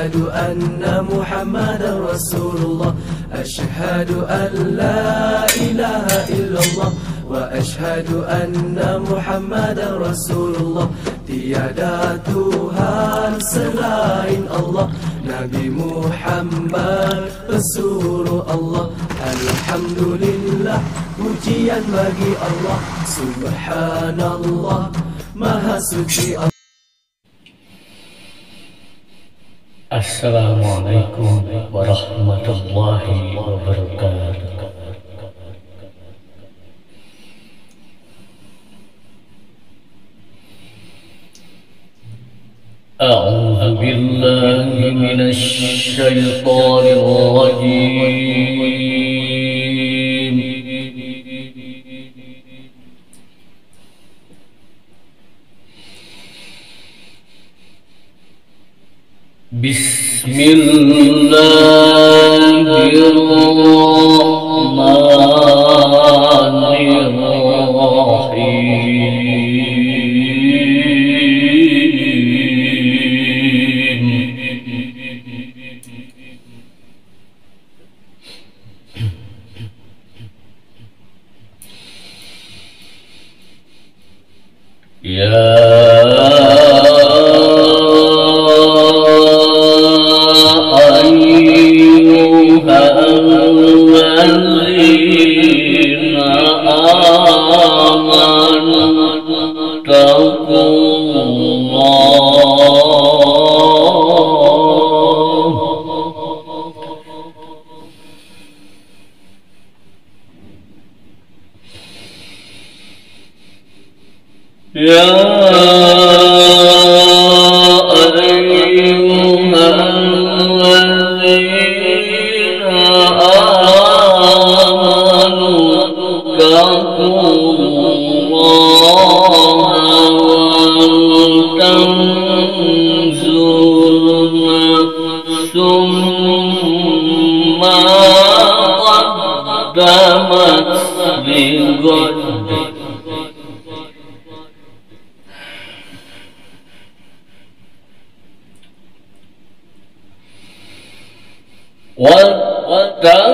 أشهد أن محمدا رسول الله أشهد أن لا إله إلا الله وأشهد أن محمدا رسول الله tiada Tuhan selain Allah Nabi Muhammad pesuruh Allah Alhamdulillah pujian bagi Allah Subhanallah Maha suci Allah. Assalamualaikum warahmatullahi wabarakatuh. A'udzu billahi minasy syaithanir rajim. أنساهم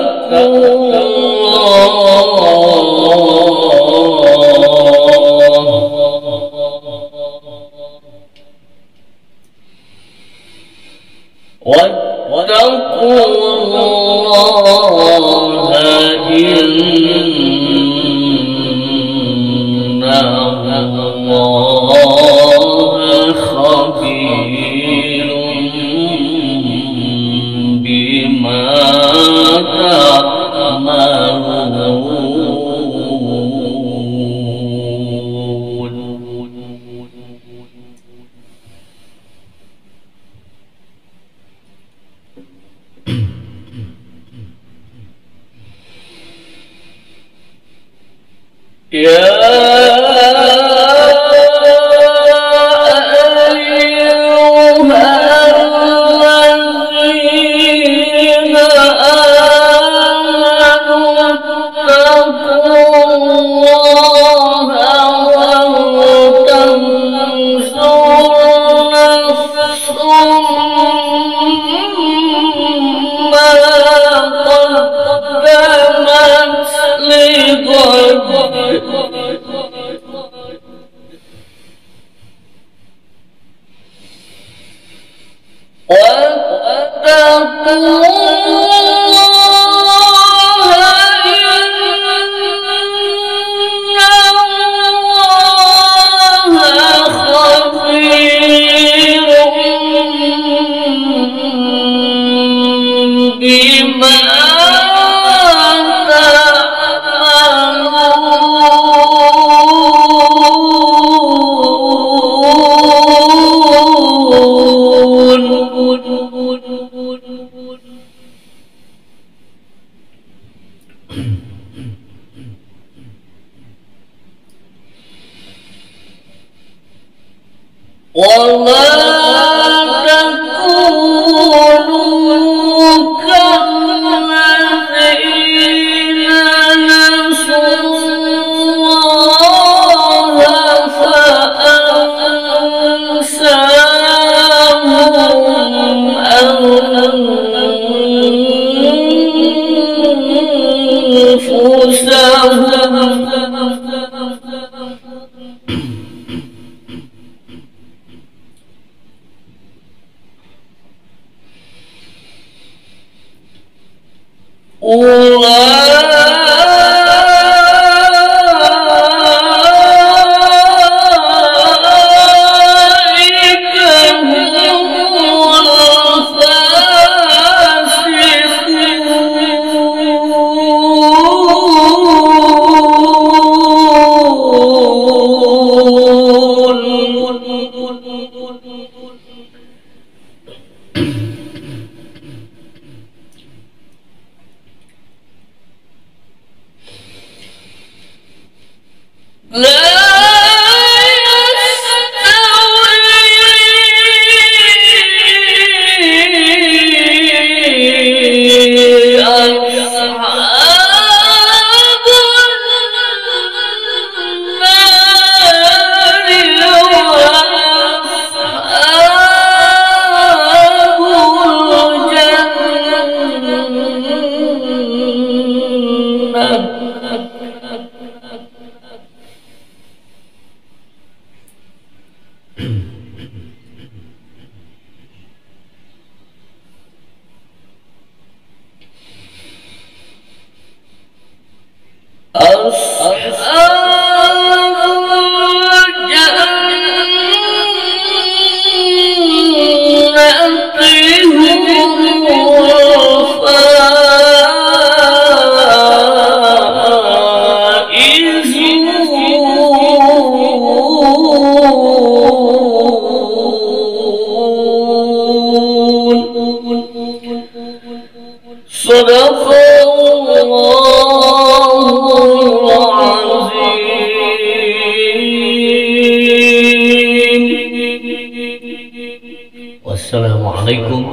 Assalamualaikum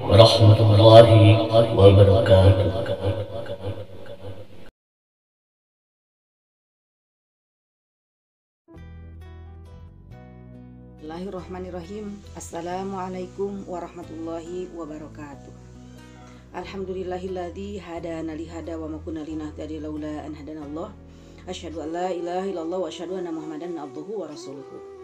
warahmatullahi wabarakatuh. Bismillahirrahmanirrahim. Assalamualaikum warahmatullahi wabarakatuh. Alhamdulillahilladzi hadana li hada wa ma kunna linahtadiya laula an hadanallah. Asyhadu an la ilaha illallah wa asyhadu anna Muhammadan abduhu wa rasuluhu.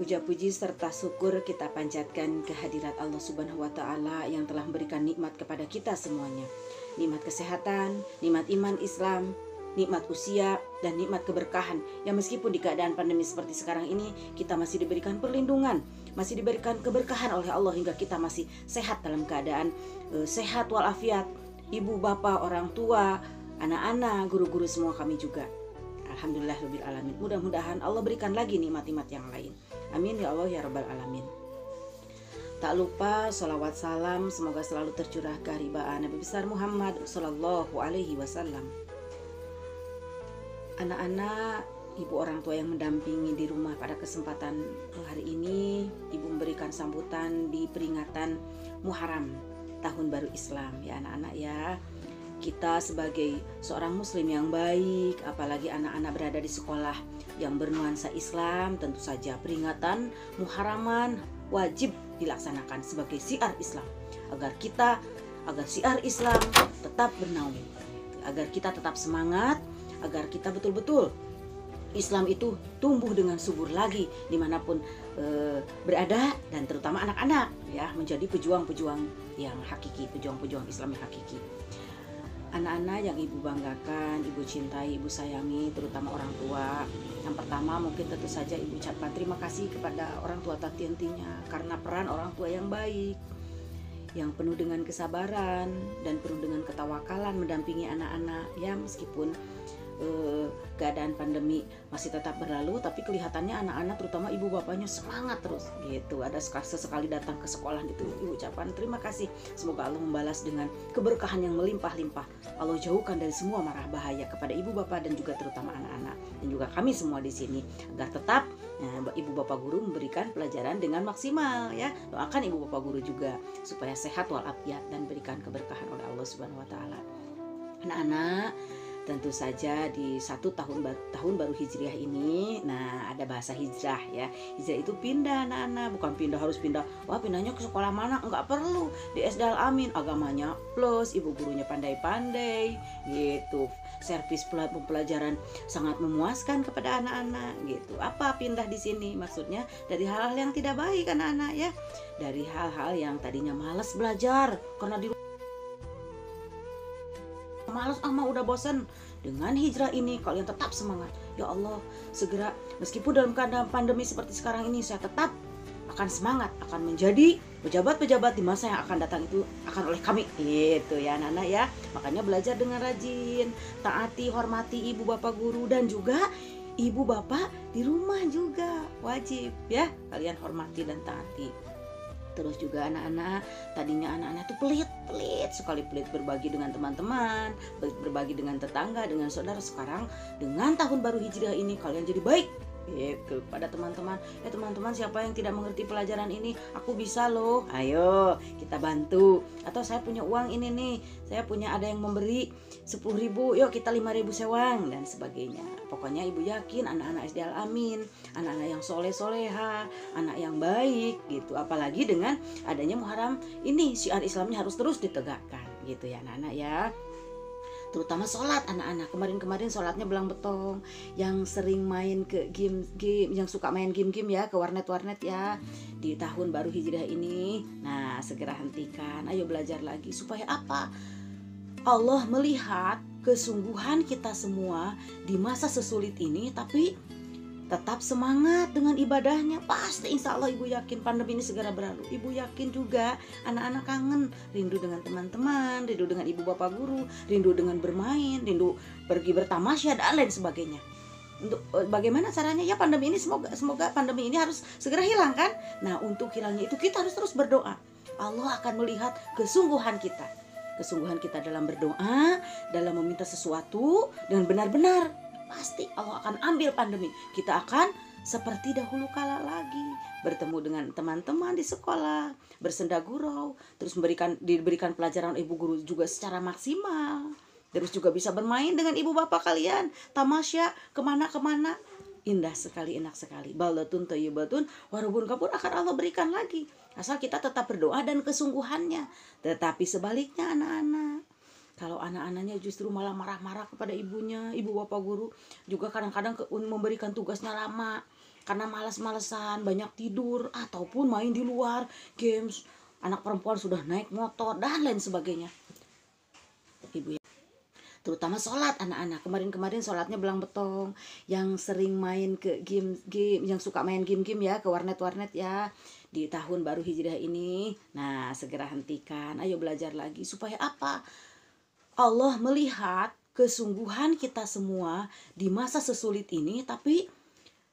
Puja-puji serta syukur kita panjatkan kehadirat Allah Subhanahu wa taala yang telah memberikan nikmat kepada kita semuanya. Nikmat kesehatan, nikmat iman Islam, nikmat usia, dan nikmat keberkahan. Yang meskipun di keadaan pandemi seperti sekarang ini, kita masih diberikan perlindungan, masih diberikan keberkahan oleh Allah hingga kita masih sehat dalam keadaan sehat walafiat. Ibu, bapak, orang tua, anak-anak, guru-guru semua kami juga. Alhamdulillahirabbil alamin. Mudah-mudahan Allah berikan lagi nikmat-nikmat yang lain. Amin ya Allah ya rabbal alamin. Tak lupa sholawat salam semoga selalu tercurah ke haribaan Nabi besar Muhammad sallallahu alaihi wasallam. Anak-anak, ibu orang tua yang mendampingi di rumah pada kesempatan hari ini, ibu memberikan sambutan di peringatan Muharram, tahun baru Islam ya anak-anak ya. Kita sebagai seorang muslim yang baik, apalagi anak-anak berada di sekolah yang bernuansa Islam, tentu saja peringatan Muharraman wajib dilaksanakan sebagai syiar Islam agar syiar Islam tetap bernaung, agar kita tetap semangat, agar kita betul-betul Islam itu tumbuh dengan subur lagi dimanapun berada, dan terutama anak-anak ya menjadi pejuang-pejuang yang hakiki, pejuang-pejuang Islam yang hakiki. Anak-anak yang ibu banggakan, ibu cintai, ibu sayangi, terutama orang tua. Yang pertama mungkin tentu saja ibu ucapkan terima kasih kepada orang tua tak henti-hentinya karena peran orang tua yang baik, yang penuh dengan kesabaran dan penuh dengan ketawakalan mendampingi anak-anak ya, meskipun keadaan pandemi masih tetap berlalu, tapi kelihatannya anak-anak terutama ibu bapaknya semangat terus gitu. Ada sesekali datang ke sekolah itu ibu ucapkan terima kasih, semoga Allah membalas dengan keberkahan yang melimpah-limpah. Allah jauhkan dari semua marah bahaya kepada ibu bapak dan juga terutama anak-anak dan juga kami semua di sini, agar tetap ibu bapak guru memberikan pelajaran dengan maksimal ya. Doakan ibu bapak guru juga supaya sehat walafiat dan berikan keberkahan oleh Allah Subhanahu wa taala. Anak-anak, tentu saja di tahun baru Hijriah ini, nah ada bahasa hijrah ya. Hijrah itu pindah anak-anak, bukan harus pindah. Wah pindahnya ke sekolah mana? Enggak perlu. Di SD Al Amin agamanya plus, ibu gurunya pandai-pandai gitu. Servis pembelajaran sangat memuaskan kepada anak-anak gitu. Apa pindah di sini? Maksudnya dari hal-hal yang tidak baik anak-anak ya. Dari hal-hal yang tadinya malas belajar karena di malas udah bosan. Dengan hijrah ini kalian tetap semangat. Ya Allah, segera meskipun dalam keadaan pandemi seperti sekarang ini, saya tetap akan semangat, akan menjadi pejabat-pejabat di masa yang akan datang itu akan oleh kami. Itu ya anak-anak ya. Makanya belajar dengan rajin, taati, hormati ibu bapak guru dan juga ibu bapak di rumah juga wajib ya kalian hormati dan taati. Terus juga anak-anak, tadinya anak-anak itu pelit sekali, pelit berbagi dengan teman-teman, berbagi dengan tetangga, dengan saudara. Sekarang dengan tahun baru Hijriah ini kalian jadi baik gitu pada teman-teman. Teman-teman siapa yang tidak mengerti pelajaran ini, aku bisa loh, ayo kita bantu. Atau saya punya uang ini nih, saya punya ada yang memberi 10.000, yuk kita 5.000 sewang dan sebagainya. Pokoknya ibu yakin anak-anak SD Al Amin, anak-anak yang soleh-soleha, anak yang baik gitu. Apalagi dengan adanya Muharram ini, syiar Islamnya harus terus ditegakkan gitu ya anak-anak ya. Terutama sholat anak-anak, kemarin sholatnya belang betong, yang sering main ke game, yang suka main game ya, ke warnet ya di tahun baru Hijriah ini. Nah segera hentikan, ayo belajar lagi supaya apa? Allah melihat kesungguhan kita semua di masa sesulit ini, tapi tetap semangat dengan ibadahnya. Pasti insya Allah ibu yakin pandemi ini segera berlalu. Ibu yakin juga anak-anak kangen, rindu dengan teman-teman, rindu dengan ibu bapak guru, rindu dengan bermain, rindu pergi bertamasya dan lain sebagainya. Untuk bagaimana caranya ya pandemi ini, semoga pandemi ini harus segera hilang kan. Nah untuk hilangnya itu kita harus terus berdoa. Allah akan melihat kesungguhan kita dalam berdoa, dalam meminta sesuatu dengan benar-benar. Pasti Allah akan ambil pandemi. Kita akan seperti dahulu kala lagi, bertemu dengan teman-teman di sekolah, bersenda gurau, terus diberikan pelajaran ibu guru juga secara maksimal, terus juga bisa bermain dengan ibu bapak kalian, tamasya kemana-kemana. Indah sekali, enak sekali. Baldatun thayyibatun warabun ghafur akan Allah berikan lagi, asal kita tetap berdoa dan kesungguhannya. Tetapi sebaliknya anak-anak, kalau anak-anaknya justru malah marah-marah kepada ibunya, ibu bapak guru juga kadang-kadang memberikan tugasnya lama karena malas-malesan, banyak tidur, ataupun main di luar, games, anak perempuan sudah naik motor, dan lain sebagainya. Ibu ya, terutama sholat anak-anak, kemarin sholatnya belang betong, yang sering main ke game, yang suka main game-game ya, ke warnet ya, di tahun baru hijriah ini. Nah, segera hentikan, ayo belajar lagi, supaya apa? Allah melihat kesungguhan kita semua di masa sesulit ini, tapi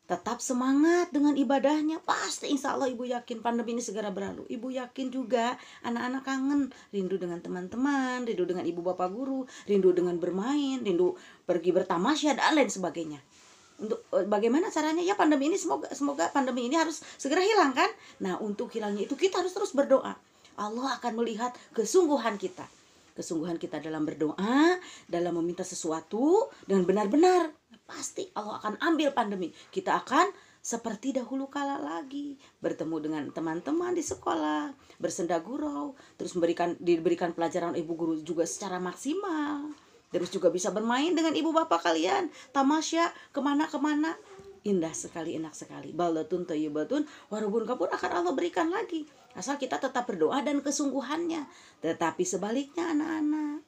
tetap semangat dengan ibadahnya. Pasti insya Allah ibu yakin pandemi ini segera berlalu. Ibu yakin juga anak-anak kangen, rindu dengan teman-teman, rindu dengan ibu bapak guru, rindu dengan bermain, rindu pergi bertamasya dan lain sebagainya. Untuk bagaimana caranya? Ya pandemi ini semoga pandemi ini harus segera hilang kan. Nah, untuk hilangnya itu kita harus terus berdoa. Allah akan melihat kesungguhan kita. Kesungguhan kita dalam berdoa, dalam meminta sesuatu dengan benar-benar, pasti Allah akan ambil pandemi. Kita akan seperti dahulu kala lagi, bertemu dengan teman-teman di sekolah, bersenda gurau, terus diberikan pelajaran ibu guru juga secara maksimal, terus juga bisa bermain dengan ibu bapak kalian, tamasya kemana-kemana. Indah sekali, enak sekali. Baldatun thayyibatun warabun ghafur akan Allah berikan lagi, asal kita tetap berdoa dan kesungguhannya. Tetapi sebaliknya anak-anak,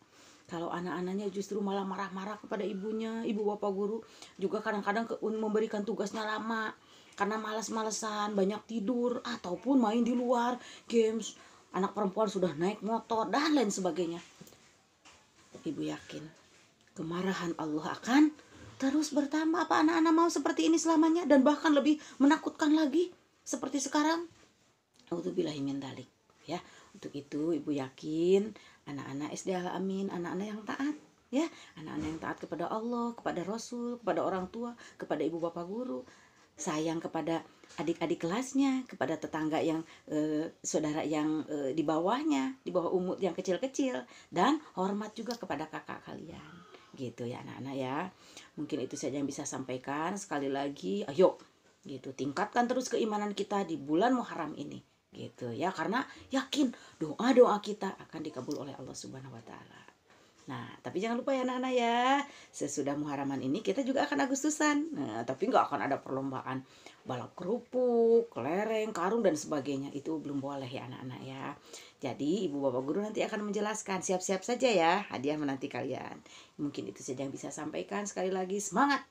kalau anak-anaknya justru malah marah-marah kepada ibunya, ibu bapak guru juga kadang-kadang memberikan tugasnya lama karena malas-malesan, banyak tidur, ataupun main di luar, games, anak perempuan sudah naik motor, dan lain sebagainya. Ibu yakin kemarahan Allah akan terus bertambah. Apa anak-anak mau seperti ini selamanya dan bahkan lebih menakutkan lagi seperti sekarang? Auzubillahi min dzalik. Ya, untuk itu ibu yakin anak-anak SD Al-Amin, anak-anak yang taat, ya, anak-anak yang taat kepada Allah, kepada Rasul, kepada orang tua, kepada ibu bapak guru, sayang kepada adik-adik kelasnya, kepada tetangga yang saudara yang di bawahnya, di bawah umur yang kecil-kecil, dan hormat juga kepada kakak kalian. Gitu ya anak-anak ya. Mungkin itu saja yang bisa sampaikan. Sekali lagi, ayo gitu, tingkatkan terus keimanan kita di bulan Muharram ini. Gitu ya, karena yakin doa-doa kita akan dikabul oleh Allah Subhanahu wa taala. Nah, tapi jangan lupa ya anak-anak ya, sesudah Muharraman ini kita juga akan Agustusan. Nah, tapi nggak akan ada perlombaan balap kerupuk, kelereng, karung dan sebagainya. Itu belum boleh ya anak-anak ya. Jadi ibu bapak guru nanti akan menjelaskan, siap-siap saja ya, hadiah menanti kalian. Mungkin itu saja yang bisa sampaikan. Sekali lagi semangat.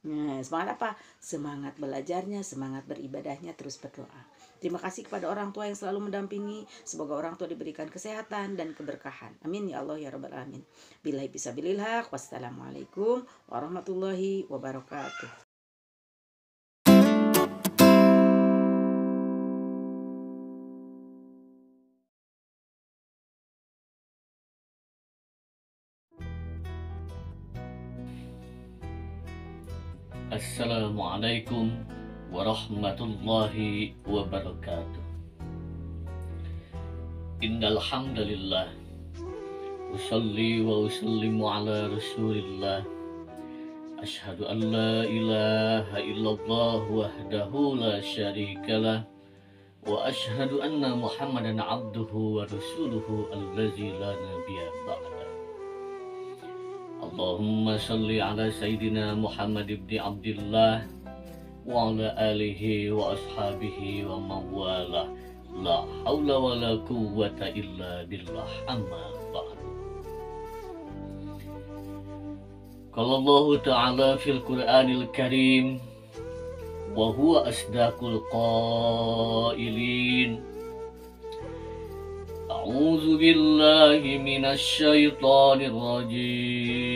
Nah, semangat apa? Semangat belajarnya, semangat beribadahnya, terus berdoa. Terima kasih kepada orang tua yang selalu mendampingi. Semoga orang tua diberikan kesehatan dan keberkahan. Amin ya Allah ya rabbal alamin. Billahi fisabilil haq. Wassalamualaikum warahmatullahi wabarakatuh. Assalamualaikum warahmatullahi wabarakatuh. Innal hamdalillah usolli wa usallimu ala Rasulillah. Asyhadu an la ilaha illallah wahdahu la syarikalah wa asyhadu anna Muhammadan abduhu wa rasuluhu allazi la nabiyya ba'da. Allahumma salli ala Sayyidina Muhammad ibn Abdillah wa ala alihi wa ashabihi wa mawala. La hawla wa la quwwata illa billah, amma ba'du. Qala Allah Ta'ala fil Qur'anil Karim wa huwa asdaqul qailin. A'udzu billahi minasy syaithanir rajim.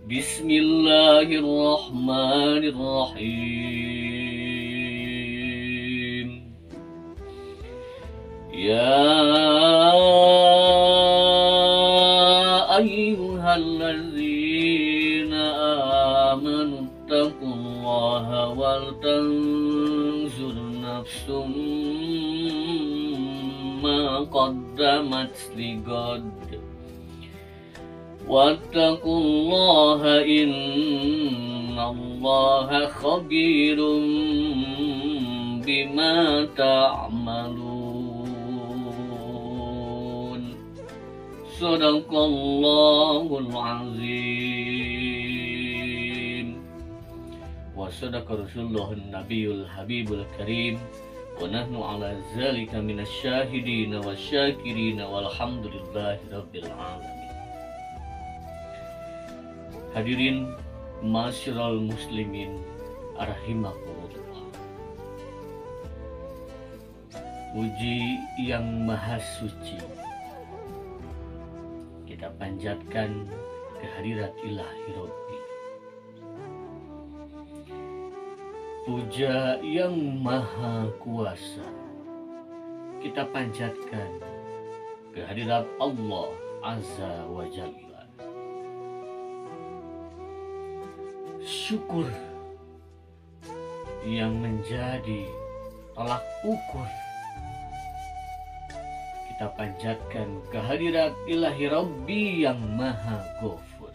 Bismillahirrahmanirrahim. Ya ayyuhalladzina amanu wattaqullaha wal tanzur nafsum ma qaddamat ligad wattaqullaha innallaha khabirum bima ta'malun. Sadaqallahul azim. Wa sadaqa rasulullahun nabiyul habibul karim. Wa nahnu ala zalika minasyahidina wasyakirina walhamdulillahi rabbil alamin. Hadirin masyarul muslimin rahimakumullah. Puji yang maha suci kita panjatkan kehadirat ilahi Rabbi. Puja yang maha kuasa kita panjatkan kehadirat Allah Azza wa Jalla. Syukur yang menjadi tolak ukur kita panjatkan kehadirat ilahi Rabbi yang maha ghafur.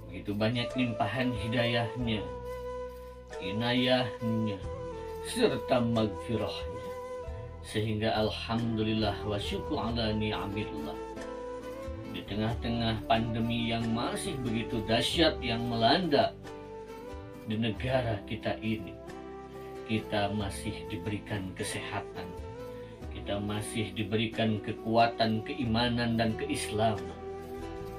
Begitu banyak limpahan hidayahnya, inayahnya, serta magfirahnya, sehingga alhamdulillah wa syukur ala ni'amillah. Di tengah-tengah pandemi yang masih begitu dahsyat yang melanda di negara kita ini, kita masih diberikan kesehatan, kita masih diberikan kekuatan keimanan dan keislaman,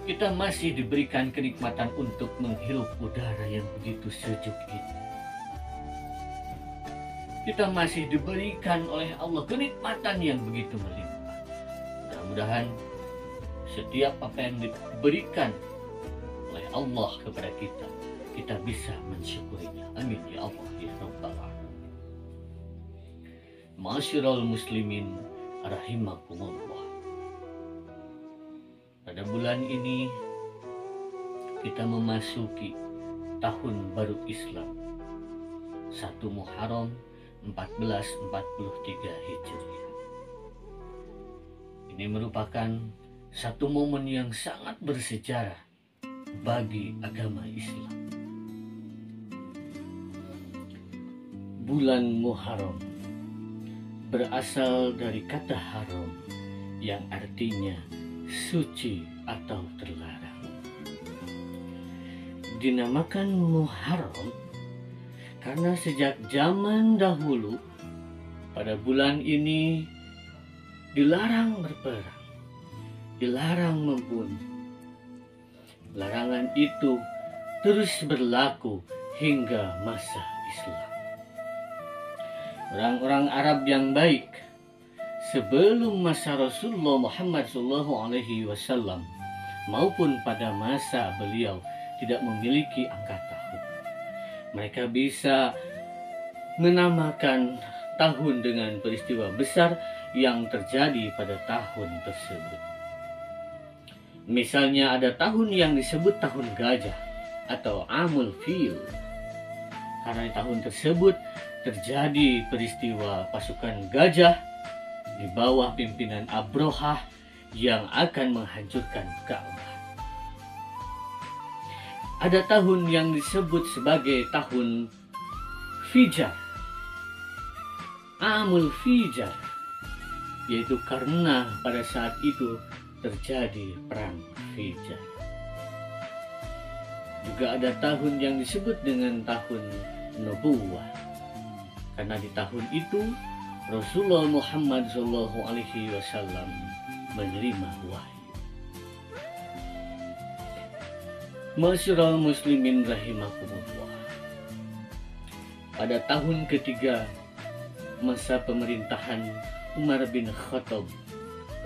kita masih diberikan kenikmatan untuk menghirup udara yang begitu sejuk ini. Kita masih diberikan oleh Allah kenikmatan yang begitu melimpah. Mudah-mudahan setiap apa yang diberikan oleh Allah kepada kita, kita bisa mensyukurinya. Amin ya Allah ya Rabbal alamin. Ma'asyiral muslimin rahimakumullah. Pada bulan ini kita memasuki tahun baru Islam 1 Muharram 1443 Hijriah. Ini merupakan satu momen yang sangat bersejarah bagi agama Islam. Bulan Muharram berasal dari kata haram yang artinya suci atau terlarang. Dinamakan Muharram karena sejak zaman dahulu pada bulan ini dilarang berperang, dilarang membunuh. Larangan itu terus berlaku hingga masa Islam. Orang-orang Arab yang baik sebelum masa Rasulullah Muhammad SAW maupun pada masa beliau tidak memiliki angka tahun. Mereka bisa menamakan tahun dengan peristiwa besar yang terjadi pada tahun tersebut. Misalnya ada tahun yang disebut tahun gajah atau Amul Fil. Karena di tahun tersebut terjadi peristiwa pasukan gajah di bawah pimpinan Abrohah yang akan menghancurkan Ka'bah. Ada tahun yang disebut sebagai tahun Fijar, Amul Fijar, yaitu karena pada saat itu terjadi perang Fijar. Juga ada tahun yang disebut dengan tahun Nubuwah, karena di tahun itu Rasulullah Muhammad SAW menerima wahyu. Masyarul muslimin rahimakumullah. Pada tahun ketiga masa pemerintahan Umar bin Khattab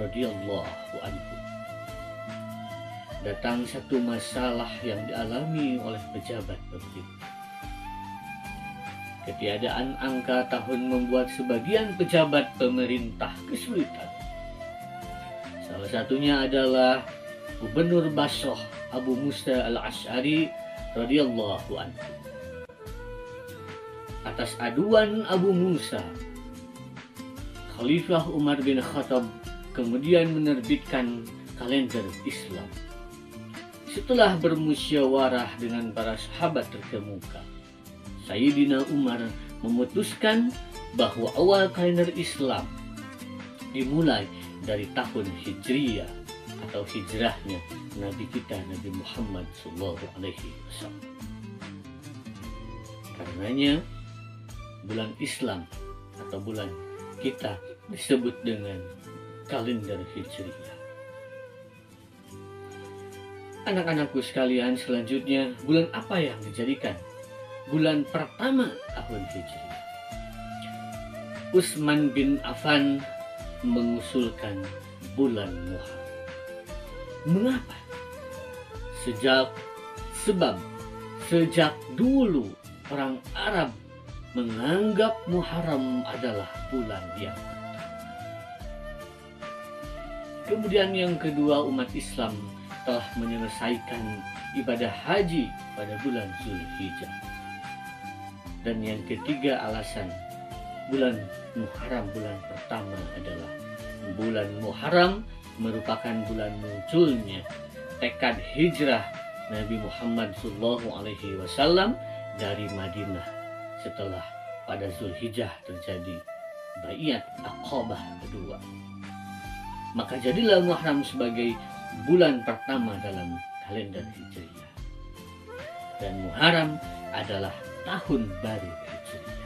radhiyallahu anhu, datang satu masalah yang dialami oleh pejabat pemerintah. Ketiadaan angka tahun membuat sebagian pejabat pemerintah kesulitan. Salah satunya adalah Gubernur Basrah Abu Musa al-Asy'ari radhiyallahu anhu. Atas aduan Abu Musa, Khalifah Umar bin Khattab kemudian menerbitkan kalender Islam. Setelah bermusyawarah dengan para sahabat terkemuka, Sayyidina Umar memutuskan bahwa awal kalender Islam dimulai dari tahun Hijriyah atau hijrahnya Nabi kita Nabi Muhammad SAW. Karenanya bulan Islam atau bulan kita disebut dengan kalender Hijriyah. Anak-anakku sekalian, selanjutnya bulan apa yang dijadikan bulan pertama tahun Hijriyah? Utsman bin Affan mengusulkan bulan Muharram. Mengapa? Sebab sejak dulu orang Arab menganggap Muharram adalah bulan yang pertama. Kemudian yang kedua, umat Islam telah menyelesaikan ibadah haji pada bulan Zulhijjah. Dan yang ketiga alasan bulan Muharram bulan pertama adalah bulan Muharram merupakan bulan munculnya tekad hijrah Nabi Muhammad SAW dari Madinah setelah pada Zulhijjah terjadi Baiat Aqabah kedua. Maka jadilah Muharram sebagai bulan pertama dalam kalender Hijriyah. Dan Muharram adalah tahun baru Hijriyah.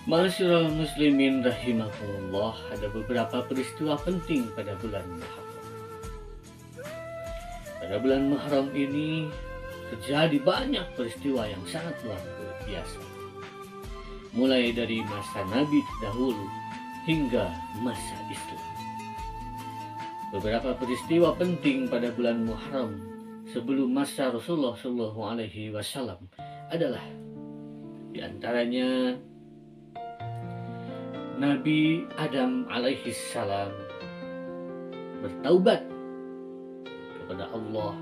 Ma'asyiral muslimin rahimakumullah, ada beberapa peristiwa penting pada bulan Muharram. Pada bulan Muharram ini terjadi banyak peristiwa yang sangat luar biasa. Mulai dari masa Nabi dahulu hingga masa Islam. Beberapa peristiwa penting pada bulan Muharram sebelum masa Rasulullah SAW adalah diantaranya Nabi Adam alaihissalam bertaubat kepada Allah.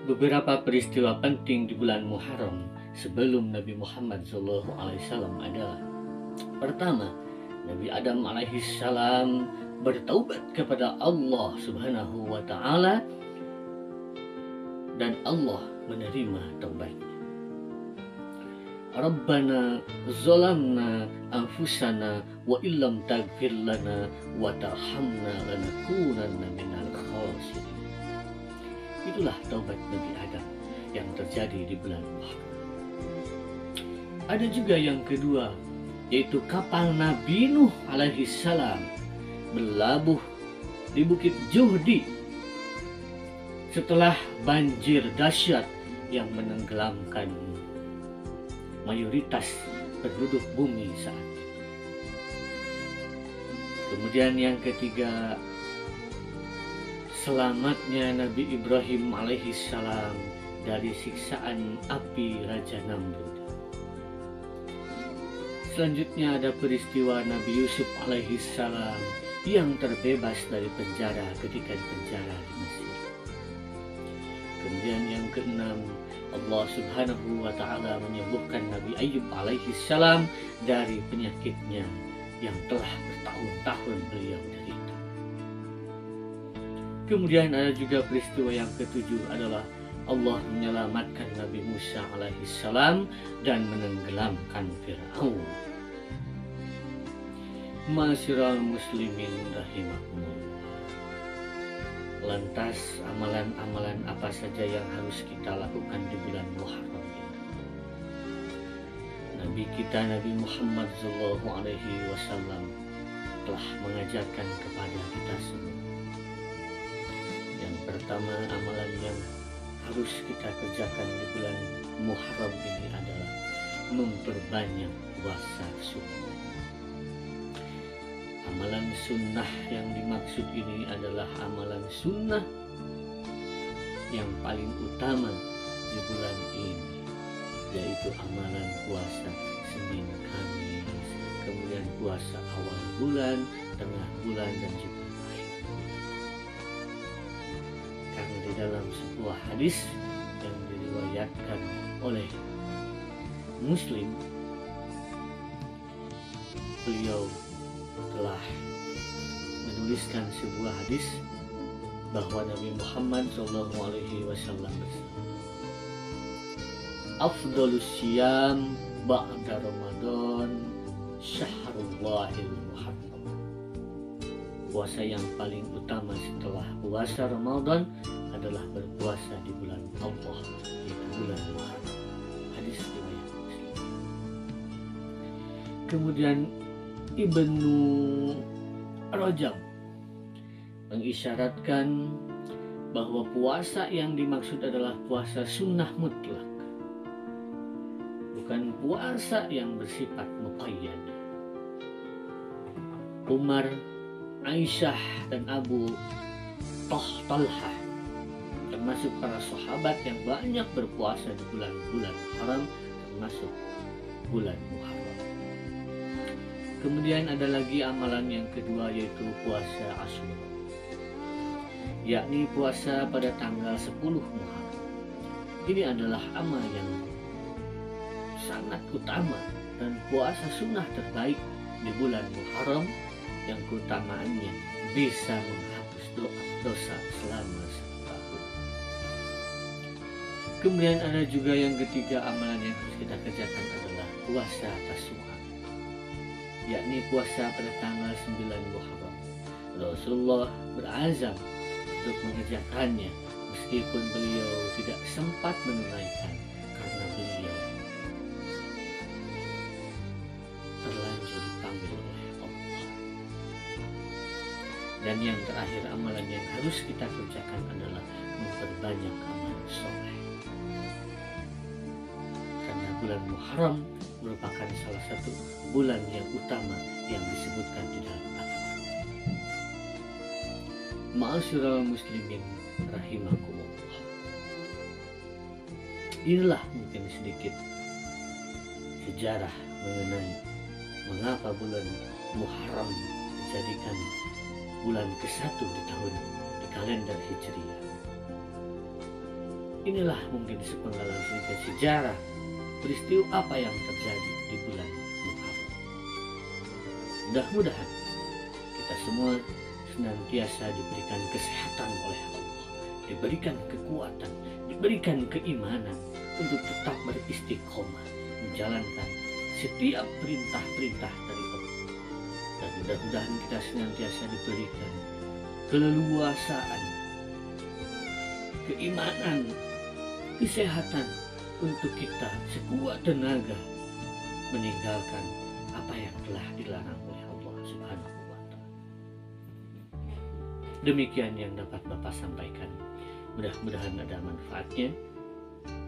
Beberapa peristiwa penting di bulan Muharram sebelum Nabi Muhammad SAW adalah: pertama, Nabi Adam alaihissalam bertaubat kepada Allah Subhanahu wa Ta'ala dan Allah menerima taubatnya. Rabbana zalamna anfusana wa illam taghfir lana wa tarhamna lanakunanna minal khasirin. Itulah taubat Nabi Adam yang terjadi di bulan Muharram. Ada juga yang kedua, yaitu kapal Nabi Nuh alaihissalam berlabuh di Bukit Juhdi setelah banjir dahsyat yang menenggelamkan mayoritas penduduk bumi saat itu. Kemudian yang ketiga, selamatnya Nabi Ibrahim alaihissalam dari siksaan api Raja Namrud. Selanjutnya ada peristiwa Nabi Yusuf alaihissalam yang terbebas dari penjara ketika dipenjara di Mesir. Kemudian yang keenam, Allah Subhanahu wa Ta'ala menyembuhkan Nabi Ayyub alaihissalam dari penyakitnya yang telah bertahun-tahun beliau derita. Kemudian ada juga peristiwa yang ketujuh adalah Allah menyelamatkan Nabi Musa alaihissalam dan menenggelamkan Fir'aun. Ma'asyiral muslimin rahimakumullah. Lantas amalan-amalan apa saja yang harus kita lakukan di bulan Muharram ini? Nabi kita Nabi Muhammad SAW telah mengajarkan kepada kita semua. Yang pertama, amalan yang harus kita kerjakan di bulan Muharram ini adalah memperbanyak puasa sunnah. Amalan sunnah yang dimaksud ini adalah amalan sunnah yang paling utama di bulan ini, yaitu amalan puasa Senin Kamis, kemudian puasa awal bulan, tengah bulan, dan juga akhir bulan. Karena di dalam sebuah hadis oleh Muslim, beliau telah menuliskan sebuah hadis bahwa Nabi Muhammad SAW bersabda, "Afdhalus syiyam ba'da Ramadan syahrullahil muharram." Puasa yang paling utama setelah puasa Ramadan adalah berpuasa di bulan Allah, yaitu bulan Muharram. Hadis riwayat Muslim. Kemudian Ibnu Rajab mengisyaratkan bahwa puasa yang dimaksud adalah puasa sunnah mutlak, bukan puasa yang bersifat muqayyad. Umar, Aisyah, dan Abu Talhah termasuk para sahabat yang banyak berpuasa di bulan-bulan haram, termasuk bulan Muharram. Kemudian ada lagi amalan yang kedua, yaitu puasa Asyura, yakni puasa pada tanggal 10 Muharram. Ini adalah amal yang sangat utama dan puasa sunnah terbaik di bulan Muharram yang keutamaannya bisa menghapus dosa selama 1 tahun. Kemudian ada juga yang ketiga, amalan yang harus kita kerjakan adalah puasa Tasu'a, yakni puasa pada tanggal 9 Muharram. Rasulullah berazam untuk mengerjakannya meskipun beliau tidak sempat menunaikan karena beliau terlanjur dipanggil oleh Allah. Dan yang terakhir, amalan yang harus kita kerjakan adalah memperbanyak amal soleh, karena bulan Muharram merupakan salah satu bulan yang utama yang disebutkan di dalam Al-Quran. Ma'asyiral muslimin rahimakumullah. Inilah mungkin sedikit sejarah mengenai mengapa bulan Muharram dijadikan bulan ke-1 di tahun di kalender Hijriah. Inilah mungkin sepenggalan sedikit sejarah peristiwa apa yang terjadi di bulan Muharram. Mudah-mudahan kita semua senantiasa diberikan kesehatan oleh Allah, diberikan kekuatan, diberikan keimanan untuk tetap beristiqomah menjalankan setiap perintah-perintah dari Allah. Dan mudah-mudahan kita senantiasa diberikan keleluasaan, keimanan, kesehatan untuk kita sekuat tenaga meninggalkan apa yang telah dilarang oleh Allah Subhanahu wa Ta'ala. Demikian yang dapat Bapak sampaikan. Mudah-mudahan ada manfaatnya.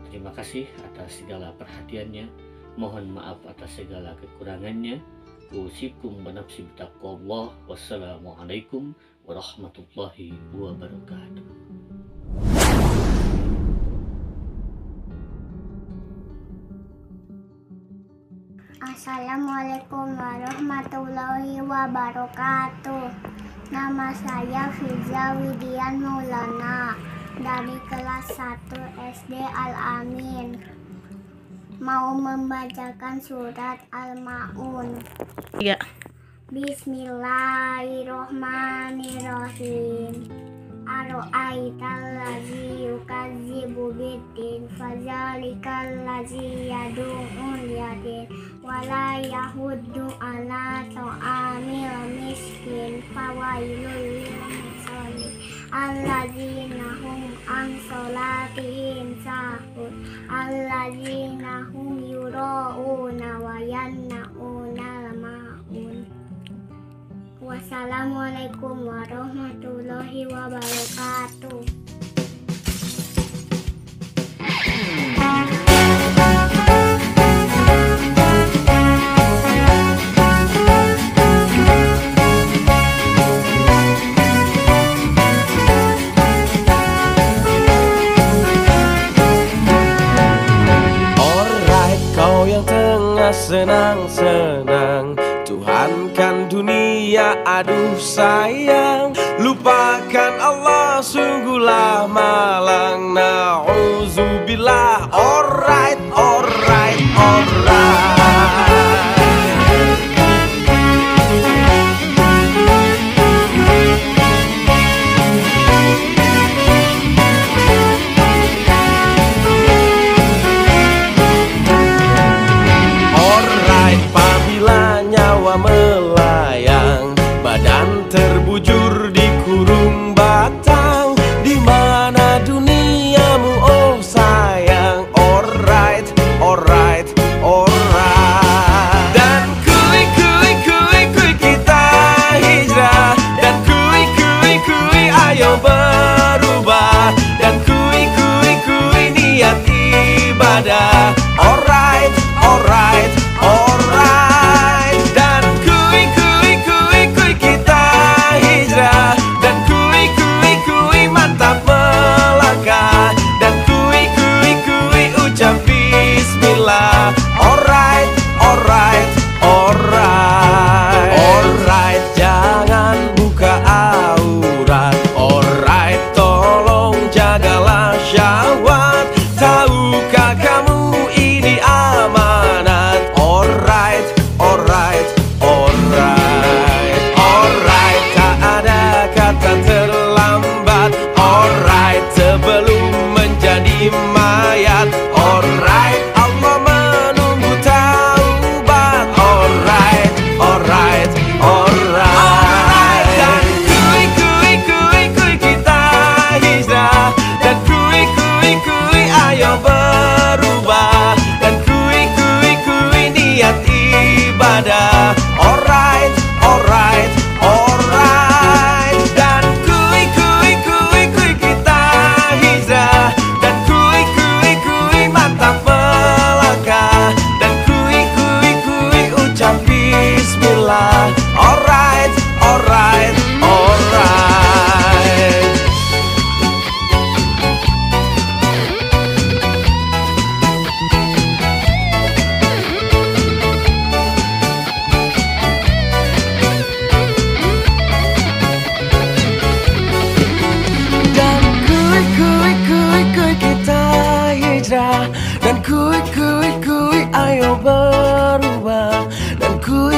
Terima kasih atas segala perhatiannya. Mohon maaf atas segala kekurangannya. Usikum wa nafsi bitaqwallah. Wassalamualaikum warahmatullahi wabarakatuh. Assalamualaikum warahmatullahi wabarakatuh. Nama saya Fiza Widian Maulana dari kelas 1 SD Al-Amin. Mau membacakan surat Al-Ma'un. Ya. Bismillahirrohmanirrohim. Aro'aital ladzi yukadzibu biddin fazalikal ladzi yad'ul yatim wala yahuddu ala ta'amil miskin fawailul lil musallin alladzina hum an sholatihim sahun alladzina hum yura'una wa yamna'una al-ma'un. Wassalamualaikum warahmatullahi wabarakatuh. Alright, kau yang tengah senang-senang, Tuhan kan dunia, aduh sayang. Lupakan Allah sungguhlah malang, na'udzubillah. Alright, ibadah. Alright, alright, alright. Dan kui kita hijrah. Dan kui mantap melangkah. Dan kui ucap bismillah. Alright, alright, alright. Alright, jangan buka aurat. Alright, tolong jagalah syahwat. Tahukah kamu ini amanat? Alright, alright, alright. Alright, tak ada kata terlambat. Alright, sebelum menjadi mayat. Alright, Allah menunggu taubat. Alright, alright, alright. Dan kui kita hijrah. Dan kui ayo berubah. Dan kui niat ibadah. Alright, alright, alright. Dan kui kita hijrah. Dan kui mantap melangkah. Dan kui ucap bismillah. Alright, alright, alright. Dan kui kita hijrah. Dan kui ayo berubah. Dan kui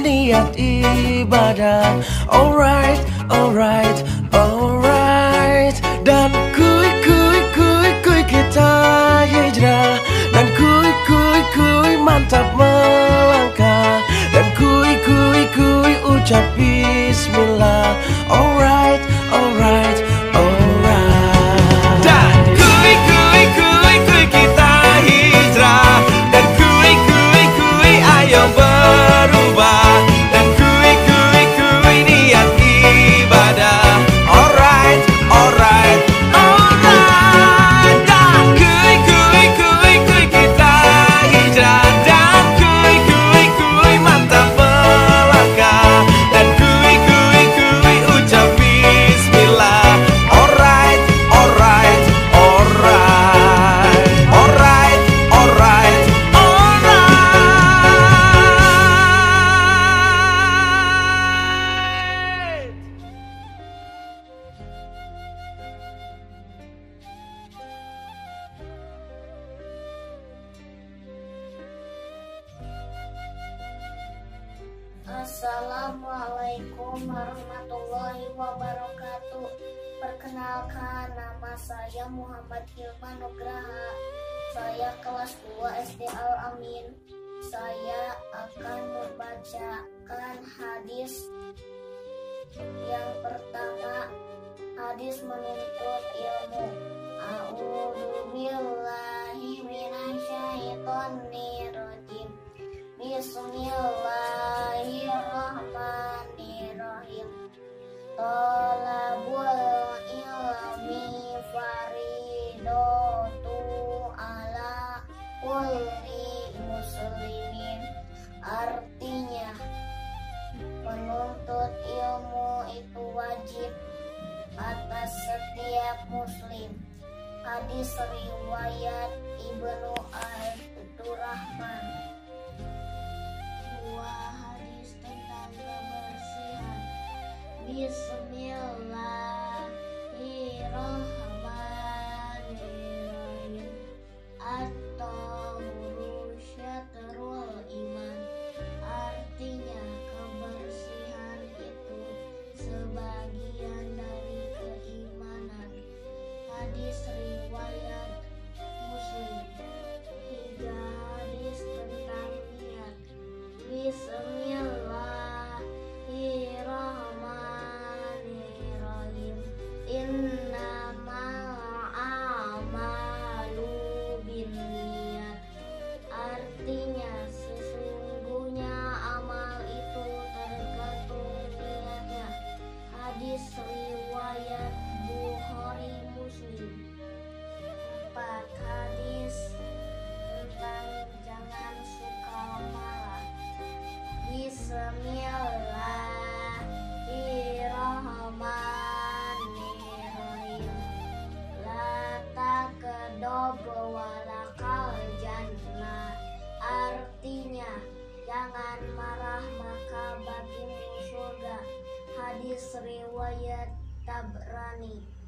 niat ibadah. Alright, alright, alright. Dan kui kita hijrah. Dan kui mantap melangkah. Dan kui ucap bismillah. Alright, alright, alright. Dan kui kita hijrah. Dan kui ayo berubah. Dan kui niat ibadah. Alright, alright, alright. Dan kui kita hijrah. Dan kui mantap melangkah. Dan kui ucap bismillah. Alright, alright, alright. Alright, alright, alright. Assalamualaikum warahmatullahi wabarakatuh. Perkenalkan, nama saya Muhammad Hilman Nugraha. Saya kelas 2 SD Al-Amin. Saya akan membacakan hadis. Yang pertama, hadis menuntut ilmu. A'udzubillahi minasyaitonirrajim. Bismillahirrahmanirrahim. Thalabul ilmi faridatu ala kulli muslimin. Artinya, menuntut ilmu itu wajib atas setiap muslim. Hadis riwayat Ibnu Abdurrahman. Dua hadis tentang kebersihan. Bismillahirrahmanirrahim. At-tahuru syatrul iman. Artinya, kebersihan itu sebagian dari keimanan. Hadis riwayat walakal jannah. Artinya, jangan marah maka bagimu surga. Hadis riwayat Tabrani.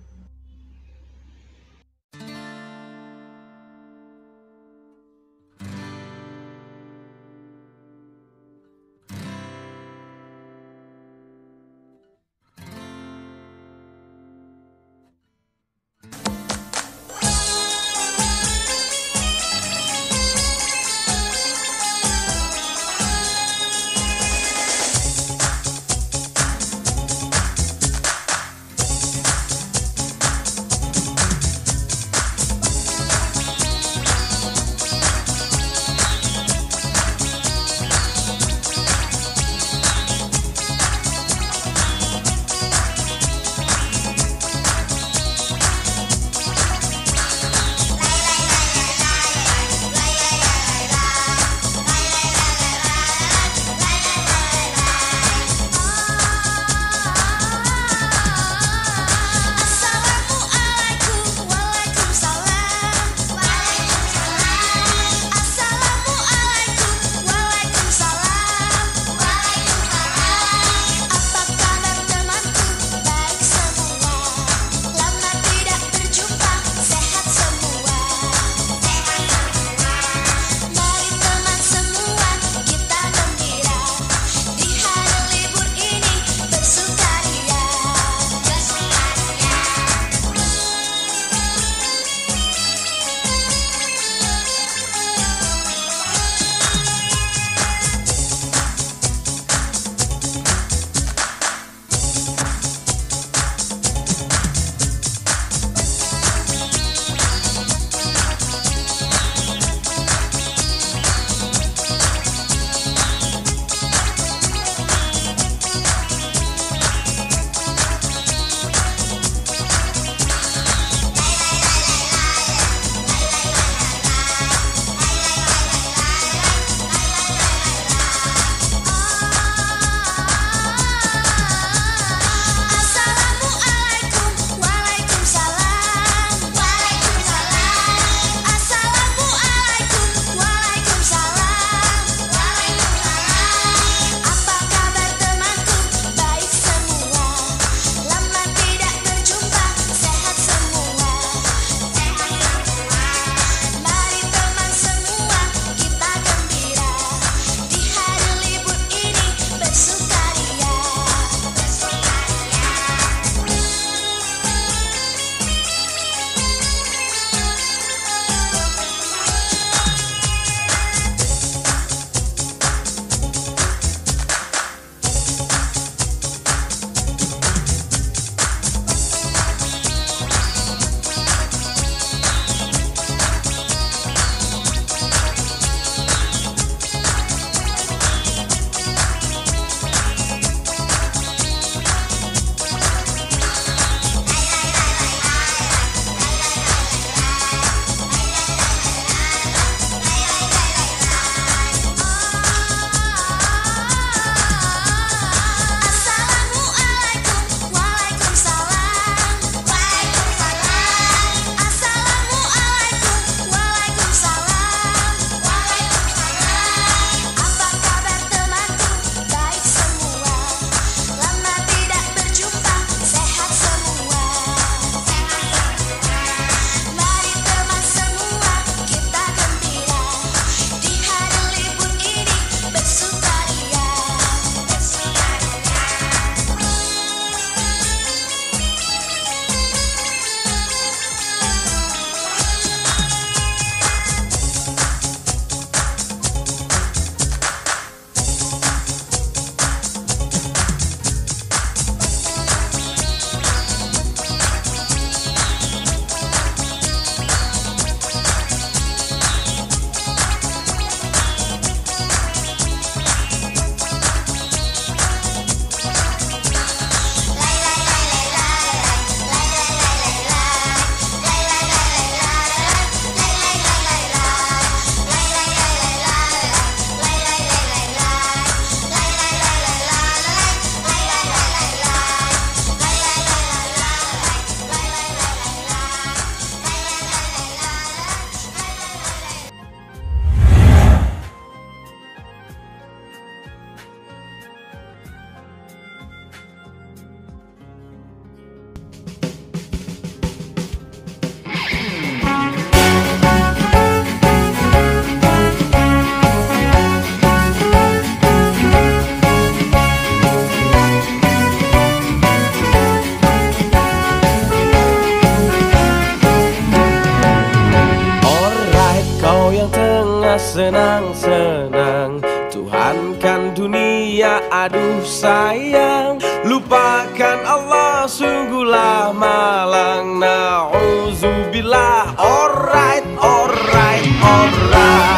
Kau yang tengah senang-senang, Tuhan kan dunia, aduh sayang. Lupakan Allah sungguhlah malang. Na'udzubillah. Alright, alright, alright.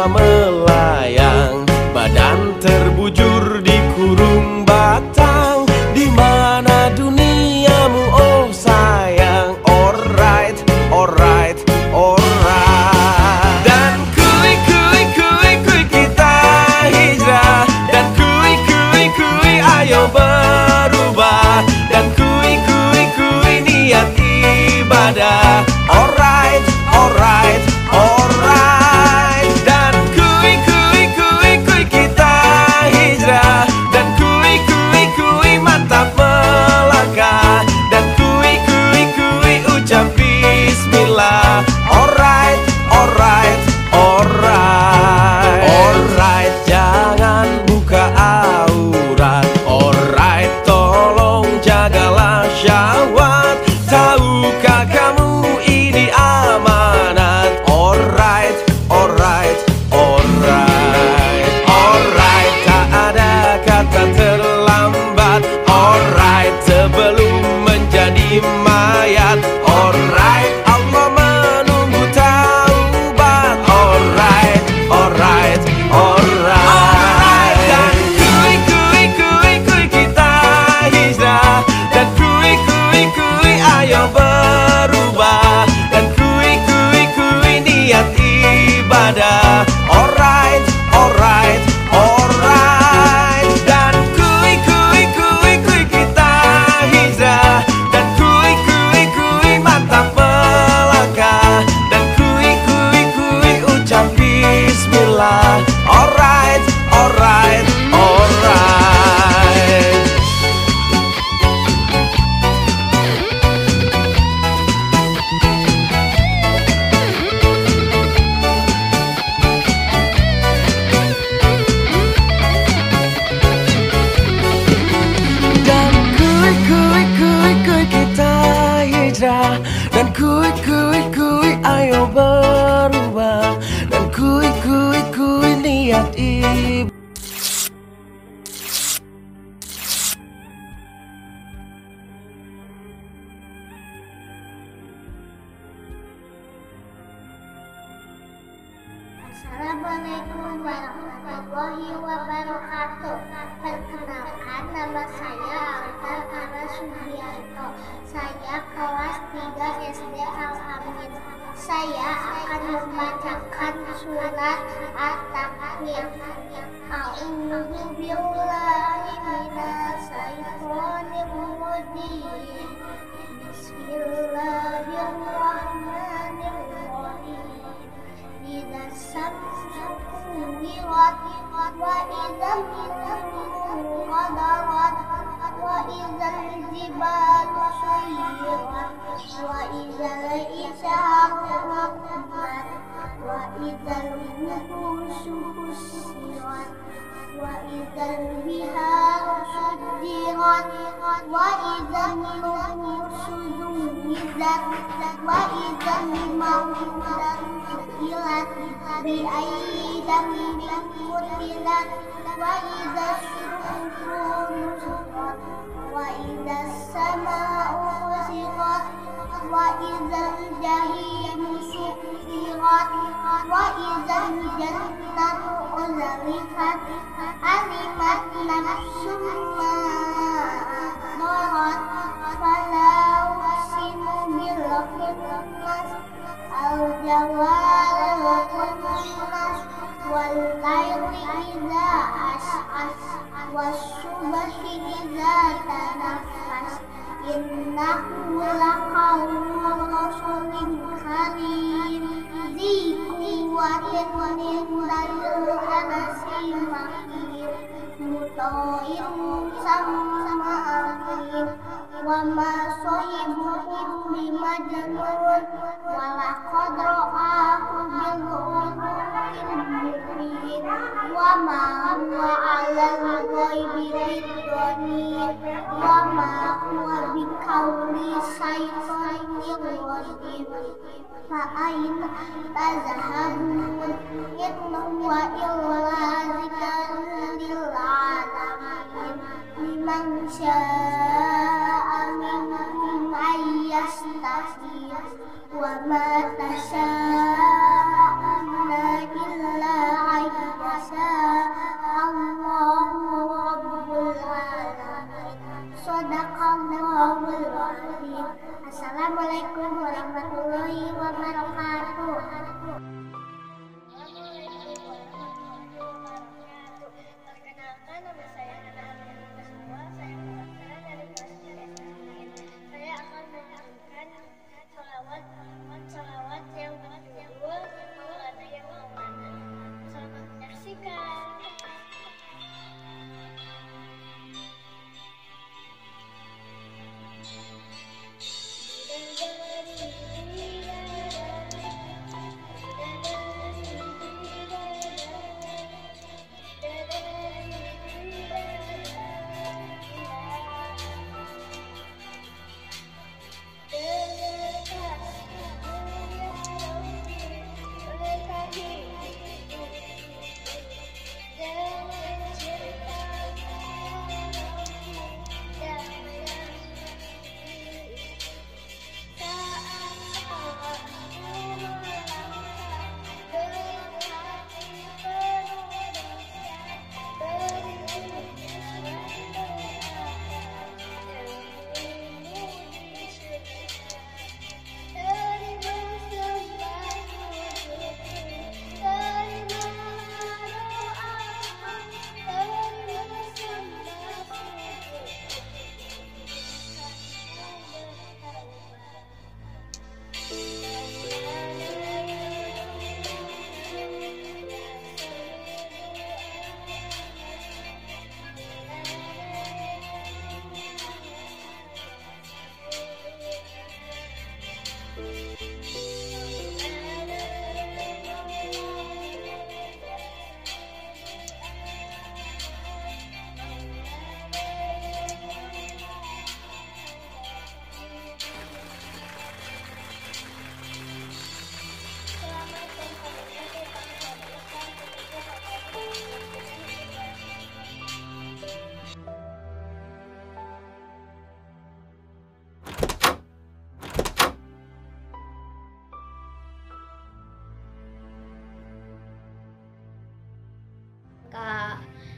Melayang, badan terbujur di kurung batang. Di mana duniamu oh sayang? Alright, alright, alright. Dan kui kita hijrah. Dan kui ayo berubah. Dan kui niat ibadah. Alright, alright, alright. Alright, alright, alright. Alright, jangan buka aurat. Alright, tolong jagalah syahwat. Tahukah kamu ini amanat? Alright, alright, alright. Alright, tak ada kata terlambat. Alright, sebelum menjadi mayat. Alright, alright, alright, alright. Dan kui kita hijrah. Dan kui mantap melangkah. Dan kui ucap bismillah. Alright, alright, alright. Dan kui ayo berubah. Dan kui niat ibadah. Assalamualaikum warahmatullahi wabarakatuh. Perkenalkan, nama saya Alta Kara Sugiarto. Saya kelas 3 SD Al-Amin. Saya akan membacakan surat At-Takwir. A'udzu billahi minasy syaithanir rajim. Bismillahirrahmanirrahim. Idza syamsu kuwirat wa idzal nujumu qadarat wa idzal jibalu suyirat wa idzal isyaru uqbat wa idzal wuhusu husirat wa idzal biharu sujirat wa idzal nufusu zuwizat wa idzal mawudatu su'ilat bi ayyi dambin qutilat wa idzal suhufu nusirat wa idzal samaa'u khusirat wa idzal jahimu su'irat wa idzal jannatu uzlifat alimat nafsum ma dharat fala uqsimu bil khunnas al jawar wal khunnas wal layli idza as'as was subhi idza tanaffas innahu laqawlu rasulin karim dzi quwwatin indal anasi makin muta'in sama amin wa ma sahibukum bimajnun wa laqad فأين تذهبون إن هو إلا ذكر للعالمين لمن شاء منكم أن يستقيم وما تشاءون إلا أن يشاء الله رب العالمين. Shadaqallahul Azim. Assalamualaikum warahmatullahi wabarakatuh. Perkenalkan, nama saya Nana Amelia Kusuma. Saya mewakili dari kelas 3 SD. Saya akan menyanyikan salawat yang berjudul Maulana ya Maulana. Selamat menyaksikan.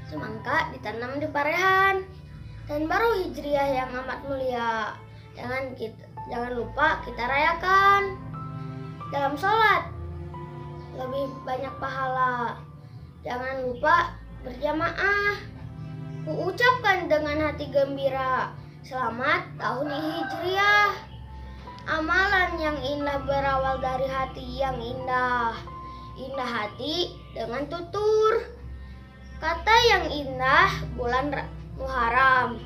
Semangka ditanam di parehan dan baru Hijriah yang amat mulia. Jangan lupa kita rayakan dalam sholat, lebih banyak pahala. Jangan lupa berjamaah. Kuucapkan dengan hati gembira, selamat tahun Hijriah. Amalan yang indah berawal dari hati yang indah. Indah hati dengan tutur. Kata yang indah bulan Muharram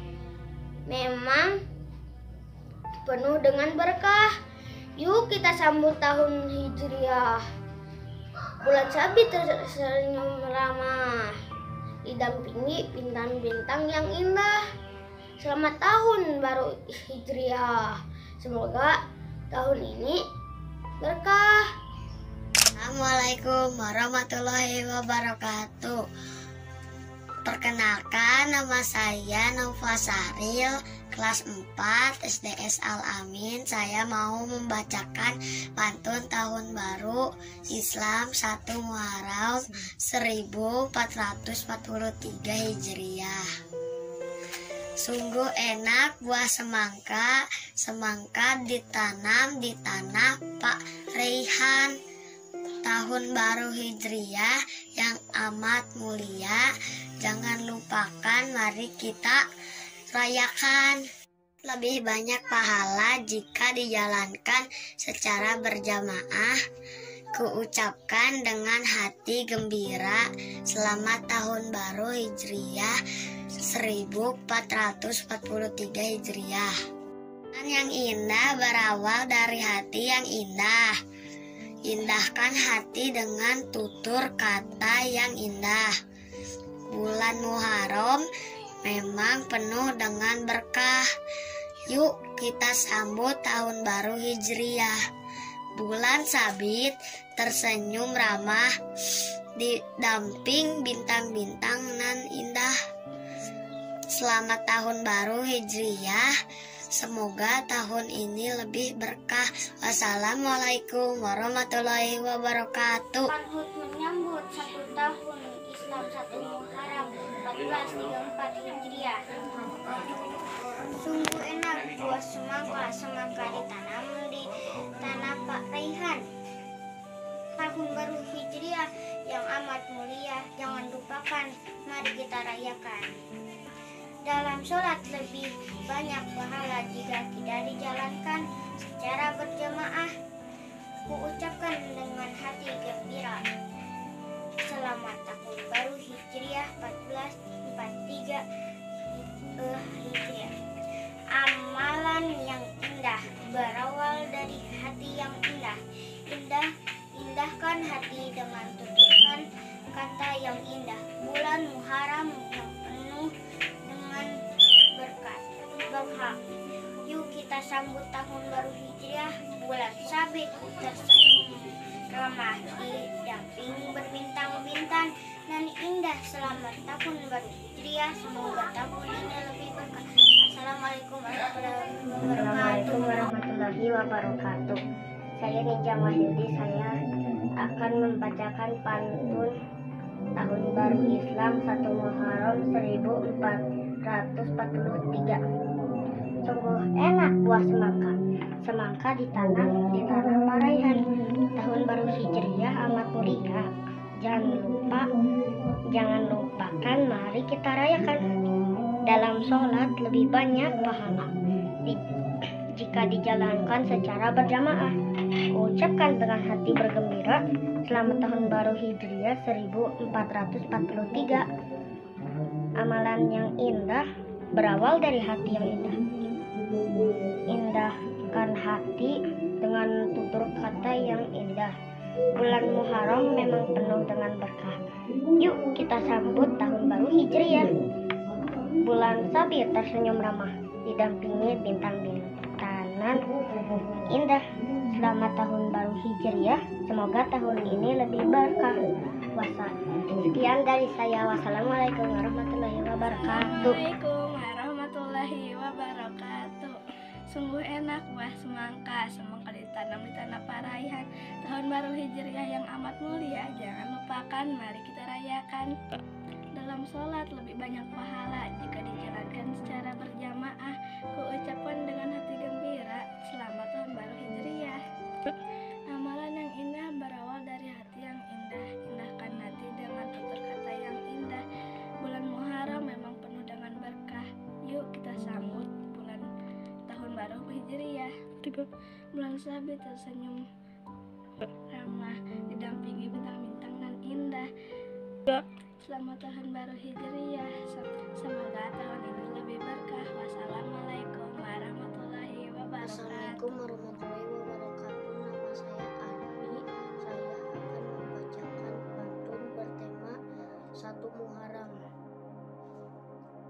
memang penuh dengan berkah. Yuk kita sambut tahun Hijriah. Bulan sabit tersenyum ramah, didampingi bintang-bintang yang indah. Selamat tahun baru Hijriah. Semoga tahun ini berkah. Assalamualaikum warahmatullahi wabarakatuh. Perkenalkan, nama saya Nova Saril, kelas 4 SDS Al-Amin. Saya mau membacakan pantun tahun baru Islam 1 Muharram 1443 Hijriah. Sungguh enak buah semangka, semangka ditanam di tanah Pak Reihan. Tahun baru Hijriah yang amat mulia, jangan lupakan, mari kita rayakan. Lebih banyak pahala jika dijalankan secara berjamaah. Kuucapkan dengan hati gembira, selamat tahun baru Hijriah 1443 Hijriah. Yang indah berawal dari hati yang indah. Indahkan hati dengan tutur kata yang indah. Bulan Muharram memang penuh dengan berkah. Yuk kita sambut tahun baru Hijriah. Bulan sabit tersenyum ramah, didamping bintang-bintang nan indah. Selamat tahun baru Hijriyah, semoga tahun ini lebih berkah. Wassalamualaikum warahmatullahi wabarakatuh. Panhut menyambut 1 tahun Islam 1 Muharram 1434 Hijriah. Sungguh enak buah semangka ditanam di tanah Pak Raihan. Tahun baru Hijriah yang amat mulia, jangan lupakan, mari kita rayakan. Dalam sholat lebih banyak pahala jika tidak dijalankan secara berjamaah. Kuucapkan dengan hati gembira, selamat tahun baru Hijriah 1443 Hijriah. Amalan yang indah berawal dari hati yang indah. Indahkan hati dengan tuturkan kata yang indah. Bulan Muharram yang penuh dengan berkah. Yuk kita sambut tahun baru Hijriah, bulan sabit tersenyum ramah, didampingi berbintang-bintang dan indah. Selamat tahun baru Hijriah, semoga tahun ini lebih berkah. Assalamualaikum warahmatullahi wabarakatuh. Saya Nija Mahyudi, saya akan membacakan pantun tahun baru Islam 1 Muharram 1443. Sungguh enak buah semangka ditanam di tanah Pak Raihan. Tahun baru Hijriah amat mulia, jangan lupakan, mari kita rayakan. Dalam sholat lebih banyak pahala jika dijalankan secara berjamaah. Ucapkan dengan hati bergembira, selamat tahun baru Hijriah 1443. Amalan yang indah berawal dari hati yang indah. Indahkan hati dengan tutur kata yang indah. Bulan Muharram memang penuh dengan berkah. Yuk kita sambut tahun baru Hijriah. Bulan sabit tersenyum ramah, didampingi bintang-bintangan indah. Selamat tahun baru Hijriah, semoga tahun ini lebih berkah. Sekian dari saya. Wassalamualaikum warahmatullahi wabarakatuh. Assalamualaikum warahmatullahi wabarakatuh. Sungguh enak buah semangka ditanam di tanah Pak Raihan. Tahun baru Hijriah yang amat mulia, jangan lupakan, mari kita rayakan. Dalam sholat lebih banyak pahala jika dijalankan secara berjamaah. Kuucapkan dengan hati gembira, selamat tahun baru Hijriah. Amalan yang indah berawal dari hati yang indah. Indahkan hati dengan tutur kata yang indah. Bulan Muharram memang penuh dengan berkah. Yuk kita sambut bulan tahun baru Hijriah. Bulan sabit tersenyum ramah, didampingi bintang-bintang dan indah. Selamat tahun baru Hijriah, semoga tahun ini lebih berkah. Wassalamualaikum warahmatullahi wabarakatuh. Assalamualaikum warahmatullahi wabarakatuh. Nama saya Arni. Saya akan membacakan pantun bertema 1 Muharram.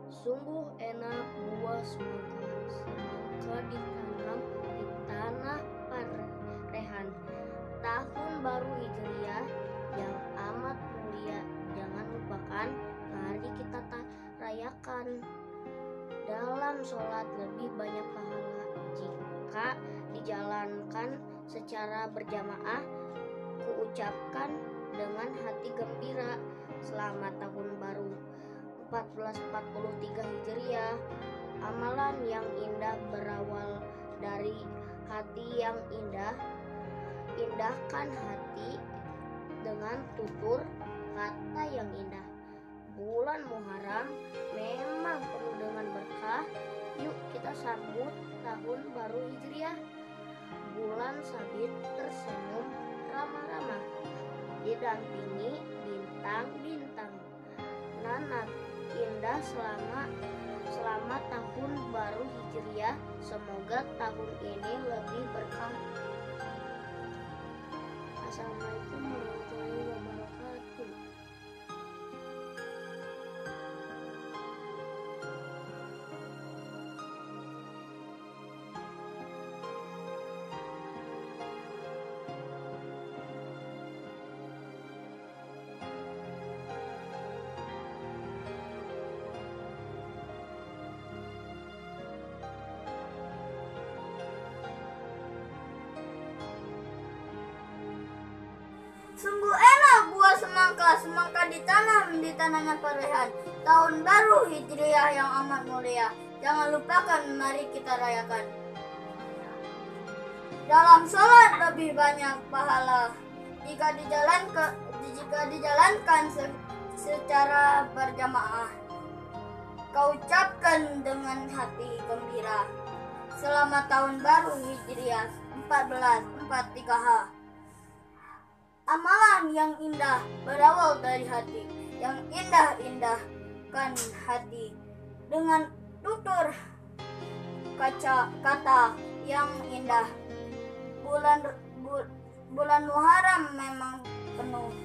Sungguh enak buah semangka ditanam di tanah Pak Raihan. Tahun baru Hijriah yang amat mulia, jangan lupakan, mari kita rayakan. Dalam sholat lebih banyak pahala jika dijalankan secara berjamaah. Kuucapkan dengan hati gembira, selamat tahun baru 1443 Hijriah. Amalan yang indah berawal dari hati yang indah. Indahkan hati dengan tutur kata yang indah. Bulan Muharram memang penuh dengan berkah. Yuk kita sambut tahun baru Hijriah. Bulan sabit tersenyum ramah-ramah, didampingi bintang-bintang nanat indah. Selamat tahun baru Hijriah, semoga tahun ini lebih berkah. Assalamualaikum warahmatullahi wabarakatuh. Sungguh enak buah semangka, semangka ditanam di tanahnya Parehan. Tahun baru Hijriah yang amat mulia, jangan lupakan, mari kita rayakan. Dalam sholat lebih banyak pahala jika dijalankan secara berjamaah. Kau ucapkan dengan hati gembira, selamat tahun baru Hijriah 1443H. Amalan yang indah berawal dari hati, yang indah-indahkan hati dengan tutur kata yang indah. Bulan Muharram memang penuh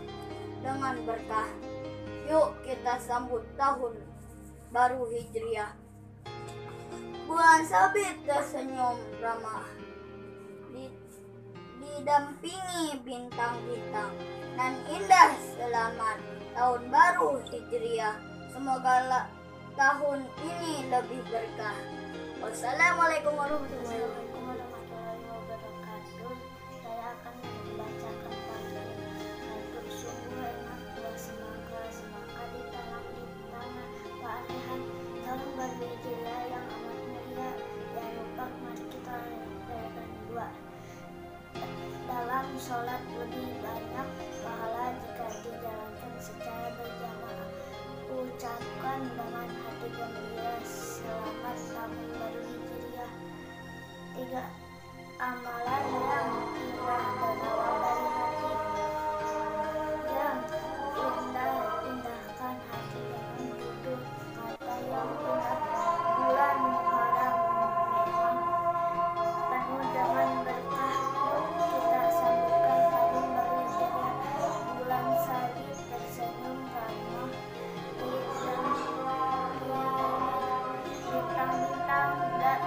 dengan berkah. Yuk kita sambut tahun baru Hijriah. Bulan sabit tersenyum ramah, didampingi bintang-bintang nan indah. Selamat tahun baru Hijriah, semoga tahun ini lebih berkah. Wassalamualaikum warahmatullahi wabarakatuh. Saya akan membacakan pantun. Sungguh enak buah semangka, semangka ditanam di tanah Parehan. Tahun baru Hijriah yang amat mulia, jangan lupa mari kita rayakan dua. Dalam sholat lebih banyak pahala jika dijalankan secara berjamaah. Ucapkan dengan hati gembira, selamat tahun baru Hijriah. 3. Amalan yang indah berawal dari hati, yang indah-indahkan hati dengan tutur kata yang indah. Bulan Muharram memang penuh dengan berkah. Kita sambutkan tahun baru Hijriah. Bulan sabit tersenyum ramah, bintang-bintang dan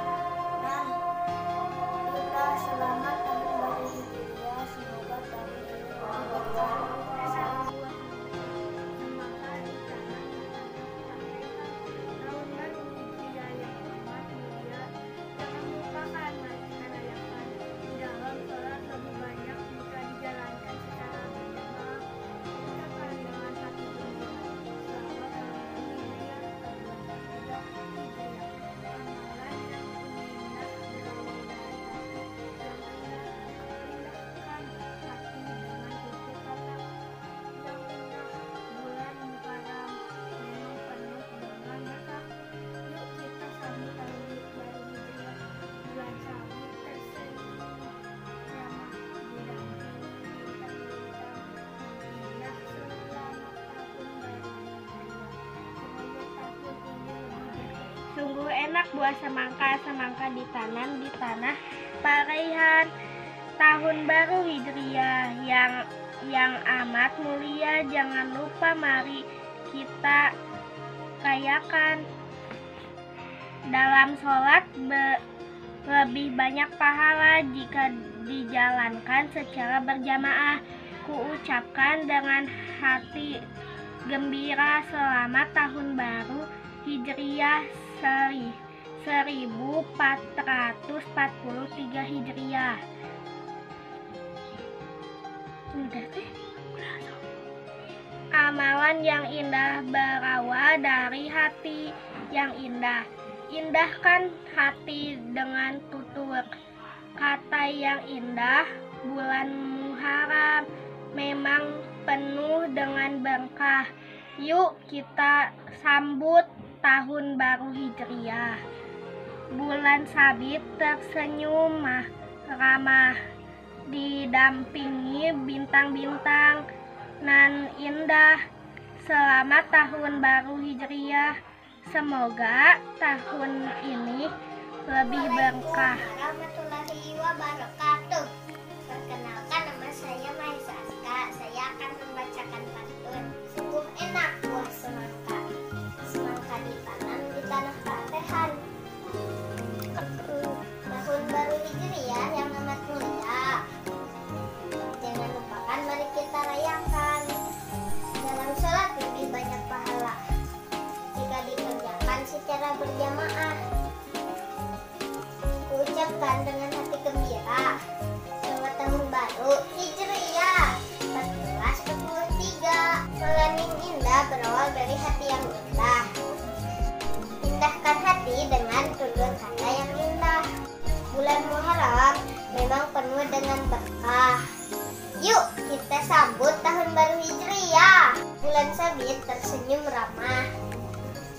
kita selamat tahun baru Hijriah, semoga tahun ini berkah. Sungguh enak buah semangka, semangka ditanam di tanah Parehan. Tahun baru Hijriah yang amat mulia, jangan lupa mari kita rayakan. Dalam sholat lebih banyak pahala jika dijalankan secara berjamaah. Kuucapkan dengan hati gembira, selamat tahun baru Hijriah 1443 Hijriah. Amalan yang indah berawal dari hati yang indah. Indahkan hati dengan tutur kata yang indah. Bulan Muharram memang penuh dengan berkah. Yuk kita sambut tahun baru Hijriah. Bulan sabit tersenyum ramah, didampingi bintang-bintang nan indah. Selamat tahun baru Hijriah, semoga tahun ini lebih berkah. Warahmatullahi wabarakatuh. Perkenalkan, nama saya Maisa Aska. Saya akan membacakan pantun. Sungguh enak buah semangka, semangka ditanam di tanah Parehan. Tahun baru Hijriah yang amat mulia, jangan lupakan, mari kita rayakan. Dalam sholat lebih banyak pahala jika dikerjakan secara berjamaah. Ucapkan dengan hati gembira, penuh dengan berkah. Yuk kita sambut tahun baru Hijriah. Bulan sabit tersenyum ramah,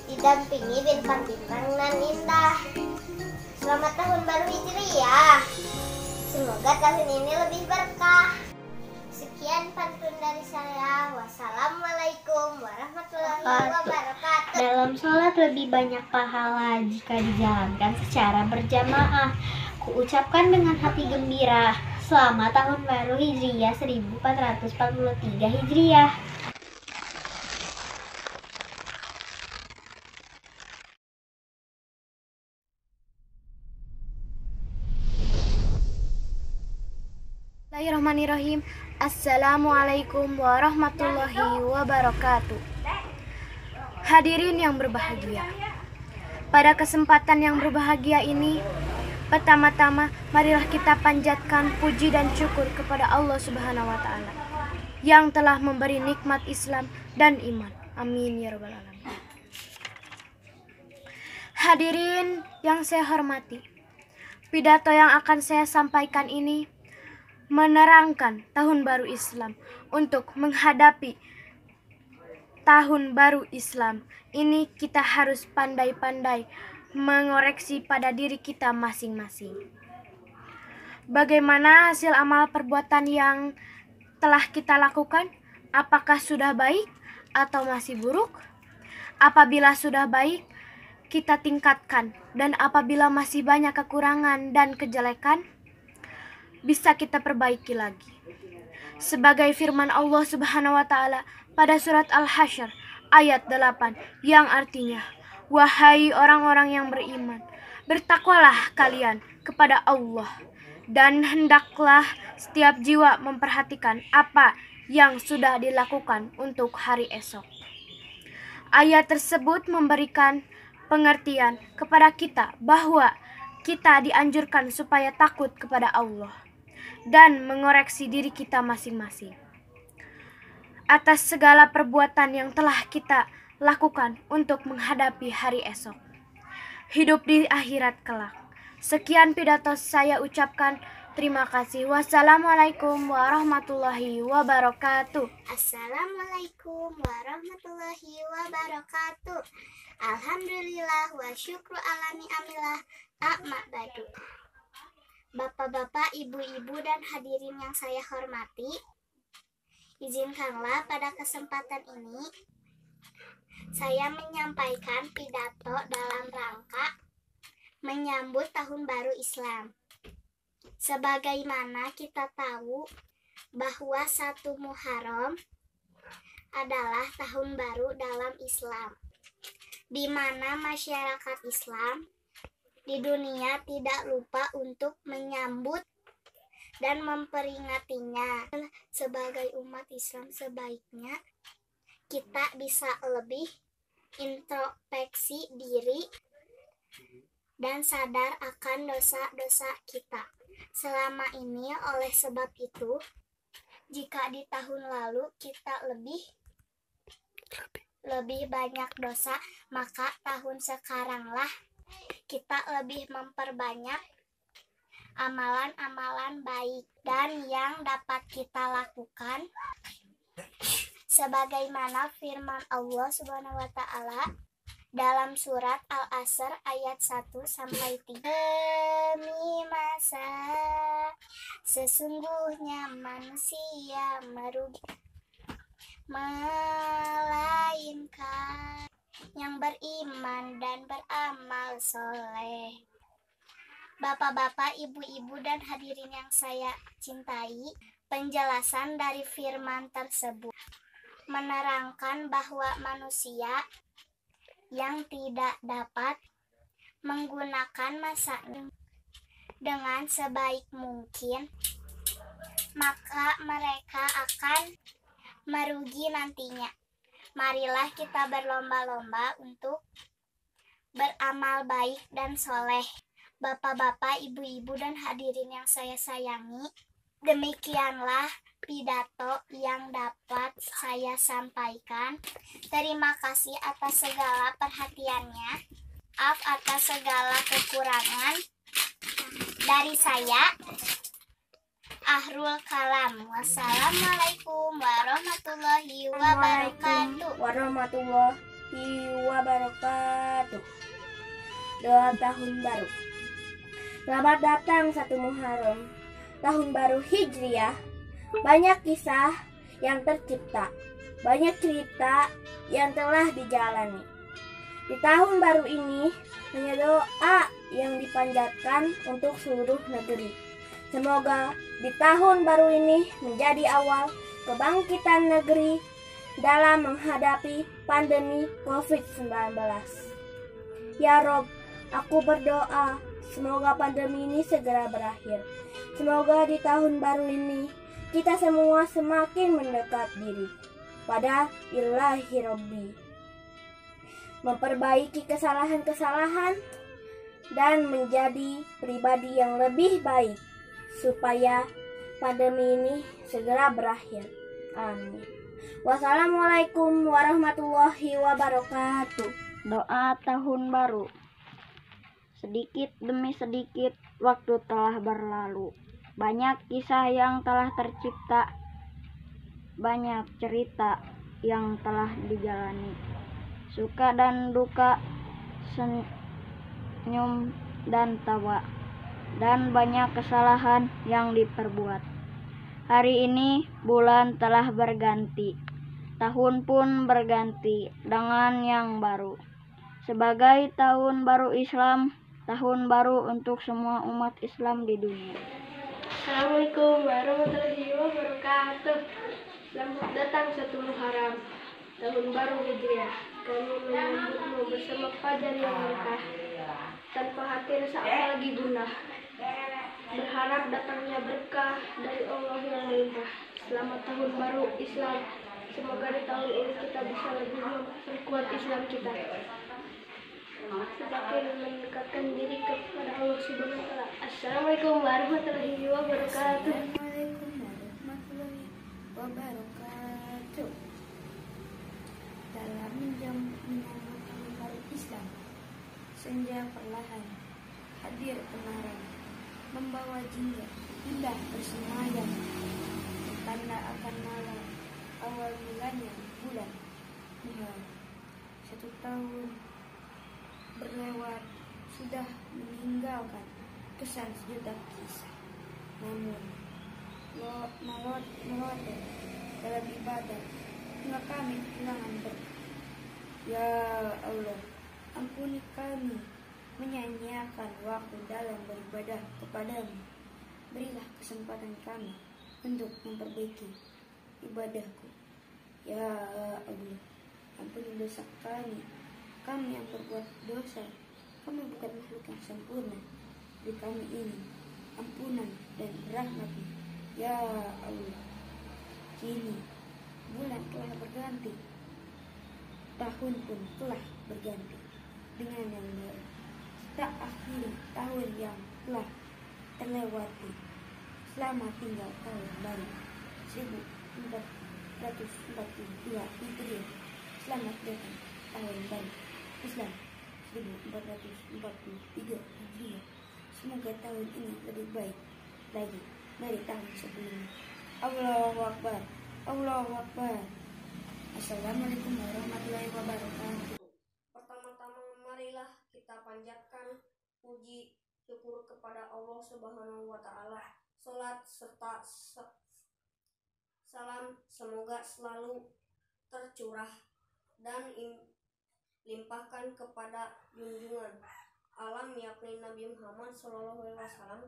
didampingi bintang-bintang nan indah. Selamat tahun baru Hijriah. Semoga tahun ini lebih berkah. Sekian pantun dari saya. Wassalamualaikum warahmatullahi wabarakatuh. Dalam sholat lebih banyak pahala jika dijalankan secara berjamaah. Kuucapkan dengan hati gembira, selamat tahun baru Hijriah 1443 Hijriah. Bismillahirrahmanirrahim. Assalamualaikum warahmatullahi wabarakatuh. Hadirin yang berbahagia, pada kesempatan yang berbahagia ini, pertama-tama marilah kita panjatkan puji dan syukur kepada Allah Subhanahu wa Ta'ala yang telah memberi nikmat Islam dan iman. Amin ya rabbal alamin. Hadirin yang saya hormati, pidato yang akan saya sampaikan ini menerangkan tahun baru Islam. Untuk menghadapi tahun baru Islam ini, kita harus pandai-pandai mengoreksi pada diri kita masing-masing. Bagaimana hasil amal perbuatan yang telah kita lakukan? Apakah sudah baik atau masih buruk? Apabila sudah baik, kita tingkatkan, dan apabila masih banyak kekurangan dan kejelekan, bisa kita perbaiki lagi. Sebagai firman Allah Subhanahu wa Ta'ala pada surat Al-Hasyr ayat 8 yang artinya, wahai orang-orang yang beriman, bertakwalah kalian kepada Allah, dan hendaklah setiap jiwa memperhatikan apa yang sudah dilakukan untuk hari esok. Ayat tersebut memberikan pengertian kepada kita bahwa kita dianjurkan supaya takut kepada Allah dan mengoreksi diri kita masing-masing atas segala perbuatan yang telah kita lakukan untuk menghadapi hari esok, hidup di akhirat kelak. Sekian pidato saya ucapkan. Terima kasih. Wassalamualaikum warahmatullahi wabarakatuh. Assalamualaikum warahmatullahi wabarakatuh. Alhamdulillah wa syukru ala ni'amillah a'ma badu. Bapak-bapak, ibu-ibu, dan hadirin yang saya hormati, izinkanlah pada kesempatan ini saya menyampaikan pidato dalam rangka menyambut Tahun Baru Islam. Sebagaimana kita tahu bahwa 1 Muharram adalah tahun baru dalam Islam, di mana masyarakat Islam di dunia tidak lupa untuk menyambut dan memperingatinya. Sebagai umat Islam, sebaiknya kita bisa lebih introspeksi diri dan sadar akan dosa-dosa kita selama ini. Oleh sebab itu, jika di tahun lalu kita lebih banyak dosa, maka tahun sekaranglah kita lebih memperbanyak amalan-amalan baik dan yang dapat kita lakukan sebagaimana firman Allah Subhanahu wa Ta'ala dalam surat Al-Asr ayat 1-3. Demi masa sesungguhnya manusia merugi, melainkan yang beriman dan beramal soleh. Bapak-bapak, ibu-ibu, dan hadirin yang saya cintai, penjelasan dari firman tersebut menerangkan bahwa manusia yang tidak dapat menggunakan masanya dengan sebaik mungkin, maka mereka akan merugi nantinya. Marilah kita berlomba-lomba untuk beramal baik dan soleh. Bapak-bapak, ibu-ibu, dan hadirin yang saya sayangi, demikianlah pidato yang dapat saya sampaikan. Terima kasih atas segala perhatiannya. Maaf atas segala kekurangan dari saya. Ahrul Kalam. Wassalamualaikum warahmatullahi wabarakatuh. Warahmatullahi wabarakatuh. Doa tahun baru. Selamat datang 1 Muharram, tahun baru Hijriah. Banyak kisah yang tercipta, banyak cerita yang telah dijalani. Di tahun baru ini hanya doa yang dipanjatkan untuk seluruh negeri. Semoga di tahun baru ini menjadi awal kebangkitan negeri dalam menghadapi pandemi COVID-19. Ya Rob, aku berdoa semoga pandemi ini segera berakhir. Semoga di tahun baru ini kita semua semakin mendekat diri pada Ilahi Rabbi, memperbaiki kesalahan-kesalahan dan menjadi pribadi yang lebih baik supaya pandemi ini segera berakhir. Amin. Wassalamualaikum warahmatullahi wabarakatuh. Doa tahun baru. Sedikit demi sedikit waktu telah berlalu. Banyak kisah yang telah tercipta, banyak cerita yang telah dijalani. Suka dan duka, senyum dan tawa, dan banyak kesalahan yang diperbuat. Hari ini bulan telah berganti, tahun pun berganti dengan yang baru. Sebagai tahun baru Islam, tahun baru untuk semua umat Islam di dunia. Assalamualaikum warahmatullahi wabarakatuh. Selamat datang 1 Muharram, tahun baru Hijriah. Kami menyambutmu bersama fajar yang berkah, tanpa hati rasa apalagi gundah. Berharap datangnya berkah dari Allah yang melimpah. Selamat tahun baru Islam. Semoga di tahun ini kita bisa lebih memperkuat Islam kita, semakin mendekatkan diri kepada Allah Subhanahu wa Ta'ala. Assalamualaikum warahmatullahi wabarakatuh. Assalamualaikum warahmatullahi wabarakatuh. Dalam menyambut tahun baru Islam, senja perlahan hadir kenaran, membawa jingga indah bersemayam, bertanda akan malam awal mulanya bulan Muharram. 1 tahun berlewat, sudah meninggalkan kesan sejuta kisah. Namun melot dalam ibadah hingga kami kehilangan berkah. Ya Allah, ampuni kami menyanyiakan waktu dalam beribadah kepadamu. Berilah kesempatan kami untuk memperbaiki ibadahku. Ya Allah, ampuni dosa kami yang berbuat dosa. Kami bukan makhluk yang sempurna. Beri kami ini ampunan dan rahmat-Mu. Ya Allah, kini bulan telah berganti, tahun pun telah berganti dengan yang baru. Kita akhiri tahun yang telah terlewati. Selamat tinggal tahun baru 1442 Hijriah. Selamat datang tahun baru Islam 1443 Hijriah. Semoga tahun ini lebih baik lagi dari tahun sebelumnya. Allahu Akbar, Allahu Akbar. Assalamualaikum warahmatullahi wabarakatuh. Pertama-tama marilah kita panjatkan puji syukur kepada Allah Subhanahu wa Ta'ala. Salat serta salam semoga selalu tercurah dan limpahkan kepada junjungan alam yakni Nabi Muhammad SAW,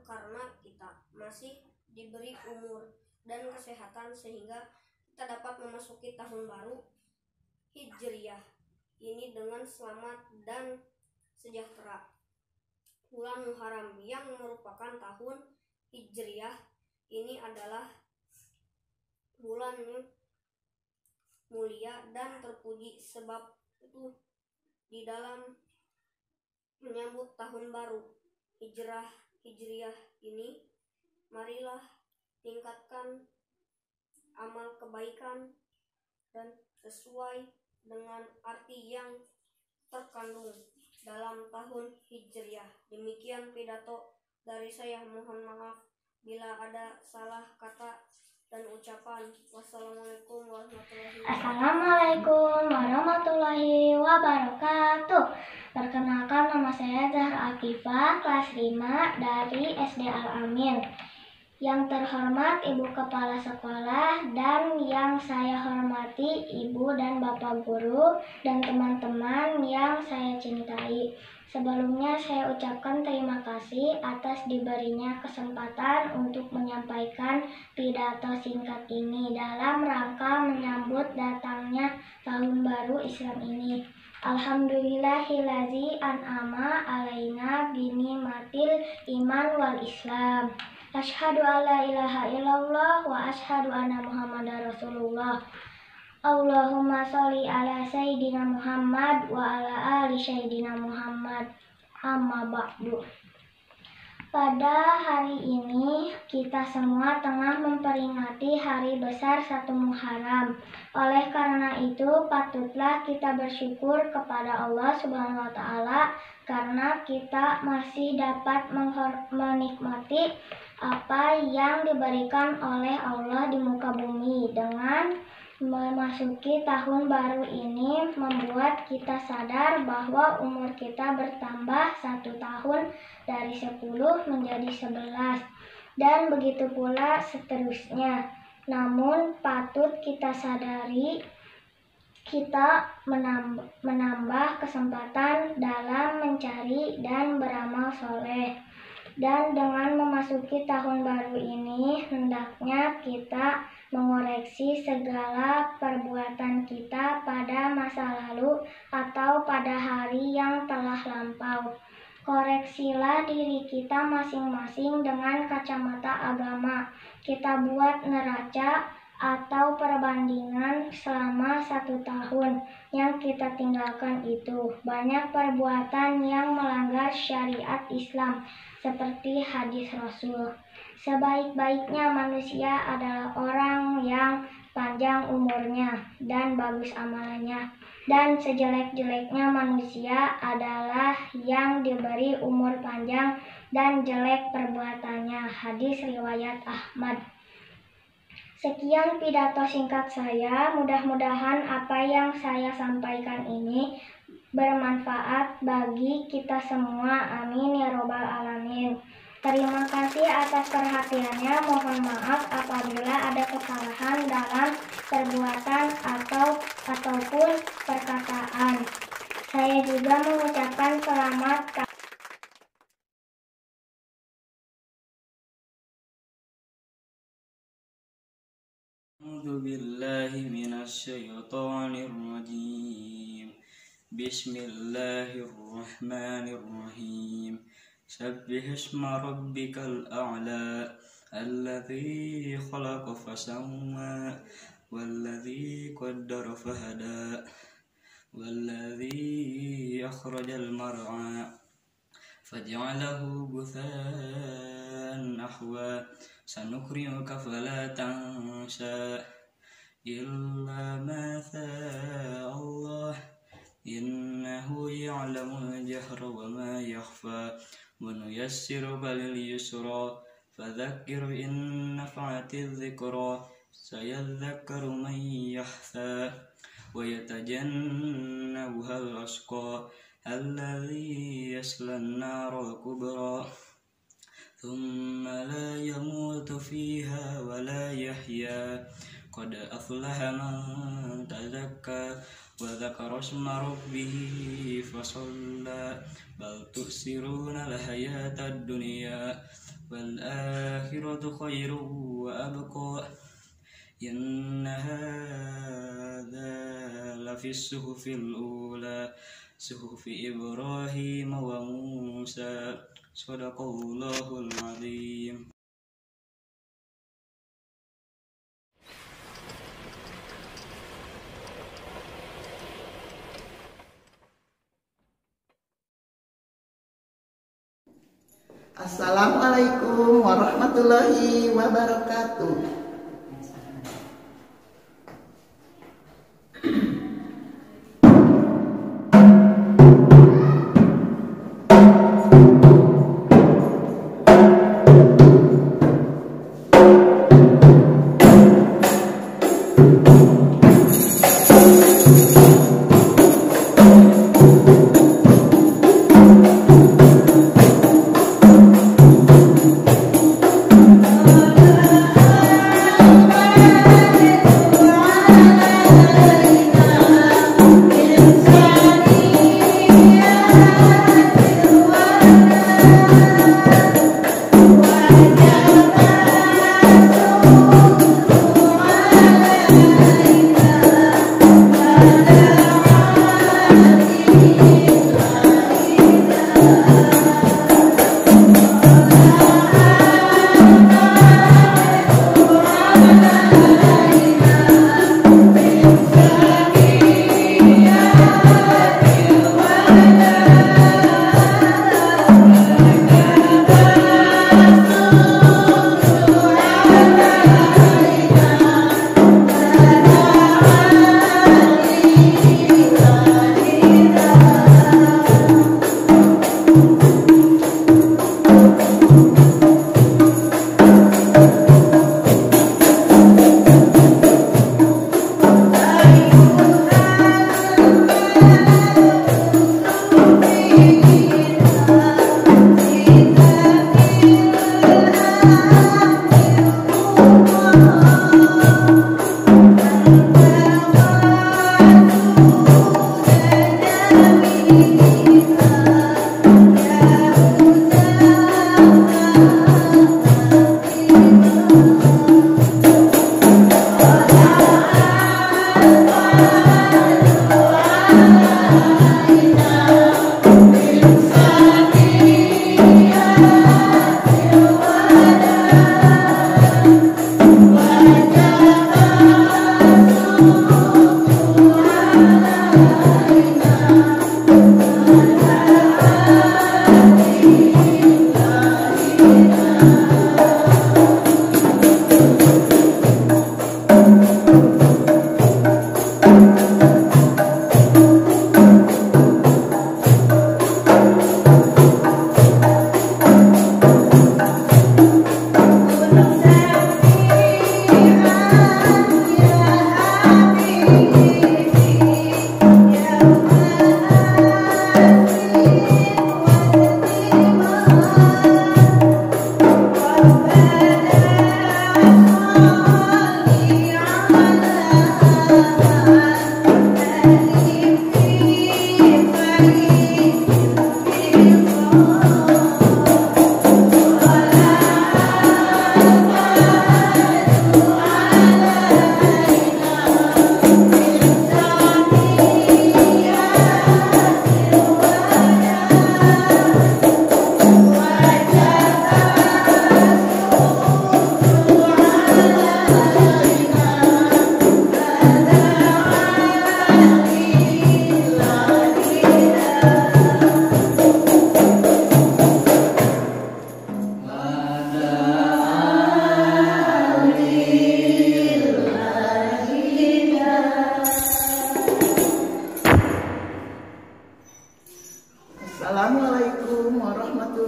karena kita masih diberi umur dan kesehatan sehingga kita dapat memasuki tahun baru Hijriah ini dengan selamat dan sejahtera. Bulan Muharram yang merupakan tahun Hijriah ini adalah bulan mulia dan terpuji. Sebab itu di dalam menyambut tahun baru Hijriah ini, marilah tingkatkan amal kebaikan dan sesuai dengan arti yang terkandung dalam tahun Hijriah. Demikian pidato dari saya, mohon maaf bila ada salah kata dan ucapan. Wassalamualaikum warahmatullahi wabarakatuh. Assalamualaikum warahmatullahi wabarakatuh. Perkenalkan, nama saya Zahra Akifah, kelas 5 dari SD Al-Amin. Yang terhormat Ibu Kepala Sekolah dan yang saya hormati Ibu dan Bapak Guru dan teman-teman yang saya cintai. Sebelumnya saya ucapkan terima kasih atas diberinya kesempatan untuk menyampaikan pidato singkat ini dalam rangka menyambut datangnya Tahun Baru Islam ini. Alhamdulillahillazi an'ama alaina binimatil iman wal Islam. Asyhadu alla ilaha illallah wa asyhadu anna Muhammadar Rasulullah. Allahumma sholli ala Sayyidina Muhammad wa ala ali Sayyidina Muhammad. Amma ba'du. Pada hari ini kita semua tengah memperingati hari besar 1 Muharram. Oleh karena itu patutlah kita bersyukur kepada Allah Subhanahu wa taala karena kita masih dapat menikmati apa yang diberikan oleh Allah di muka bumi. Dengan memasuki tahun baru ini membuat kita sadar bahwa umur kita bertambah 1 tahun dari 10 menjadi 11 dan begitu pula seterusnya. Namun patut kita sadari kita menambah kesempatan dalam mencari dan beramal soleh. Dan dengan memasuki tahun baru ini, hendaknya kita mengoreksi segala perbuatan kita pada masa lalu atau pada hari yang telah lampau. Koreksilah diri kita masing-masing dengan kacamata agama. Kita buat neraca atau perbandingan selama 1 tahun yang kita tinggalkan itu. Banyak perbuatan yang melanggar syariat Islam seperti hadis Rasul. Sebaik-baiknya manusia adalah orang yang panjang umurnya dan bagus amalannya. Dan sejelek-jeleknya manusia adalah yang diberi umur panjang dan jelek perbuatannya. Hadis riwayat Ahmad. Sekian pidato singkat saya. Mudah-mudahan apa yang saya sampaikan ini bermanfaat bagi kita semua. Amin ya robbal alamin. Terima kasih atas perhatiannya. Mohon maaf apabila ada kesalahan dalam perbuatan ataupun perkataan. Saya juga mengucapkan selamat A'udzu billahi minasy syaithanir rajim. Bismillahirrahmanirrahim. Sabbih isma rabbikal a'la alladzi khalaqa fasawwa walladzi qaddara fahada walladzi akhrajal mar'a faj'alahu ghutha'an ahwa sanukri'uka fala tansa illa ma sha Allah innahu ya'lamul jahra wa ma yakhfa wa nuyassiruka lil yusra fadhakkir in nafa'atiz dhikra sayadhakkaru man yakhsha wa yatajannabuhal ashqa alladhi yaslan naral kubra thumma la yamutu fiha wa la yahya qad aflaha man tazakka wa dzakara isma rabbih fasalla bal tu'siruna al-hayata ad-dunya wal akhiratu khairun wa abqa inna hadza lafi as-suhufil ula suhufi Ibrahim wa Musa. Shadaqallahul azim. Assalamualaikum warahmatullahi wabarakatuh.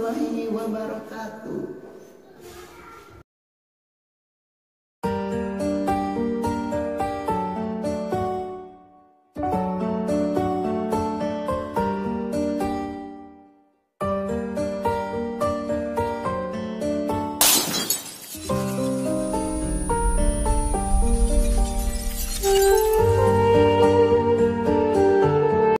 warahmatullahi wabarakatuh.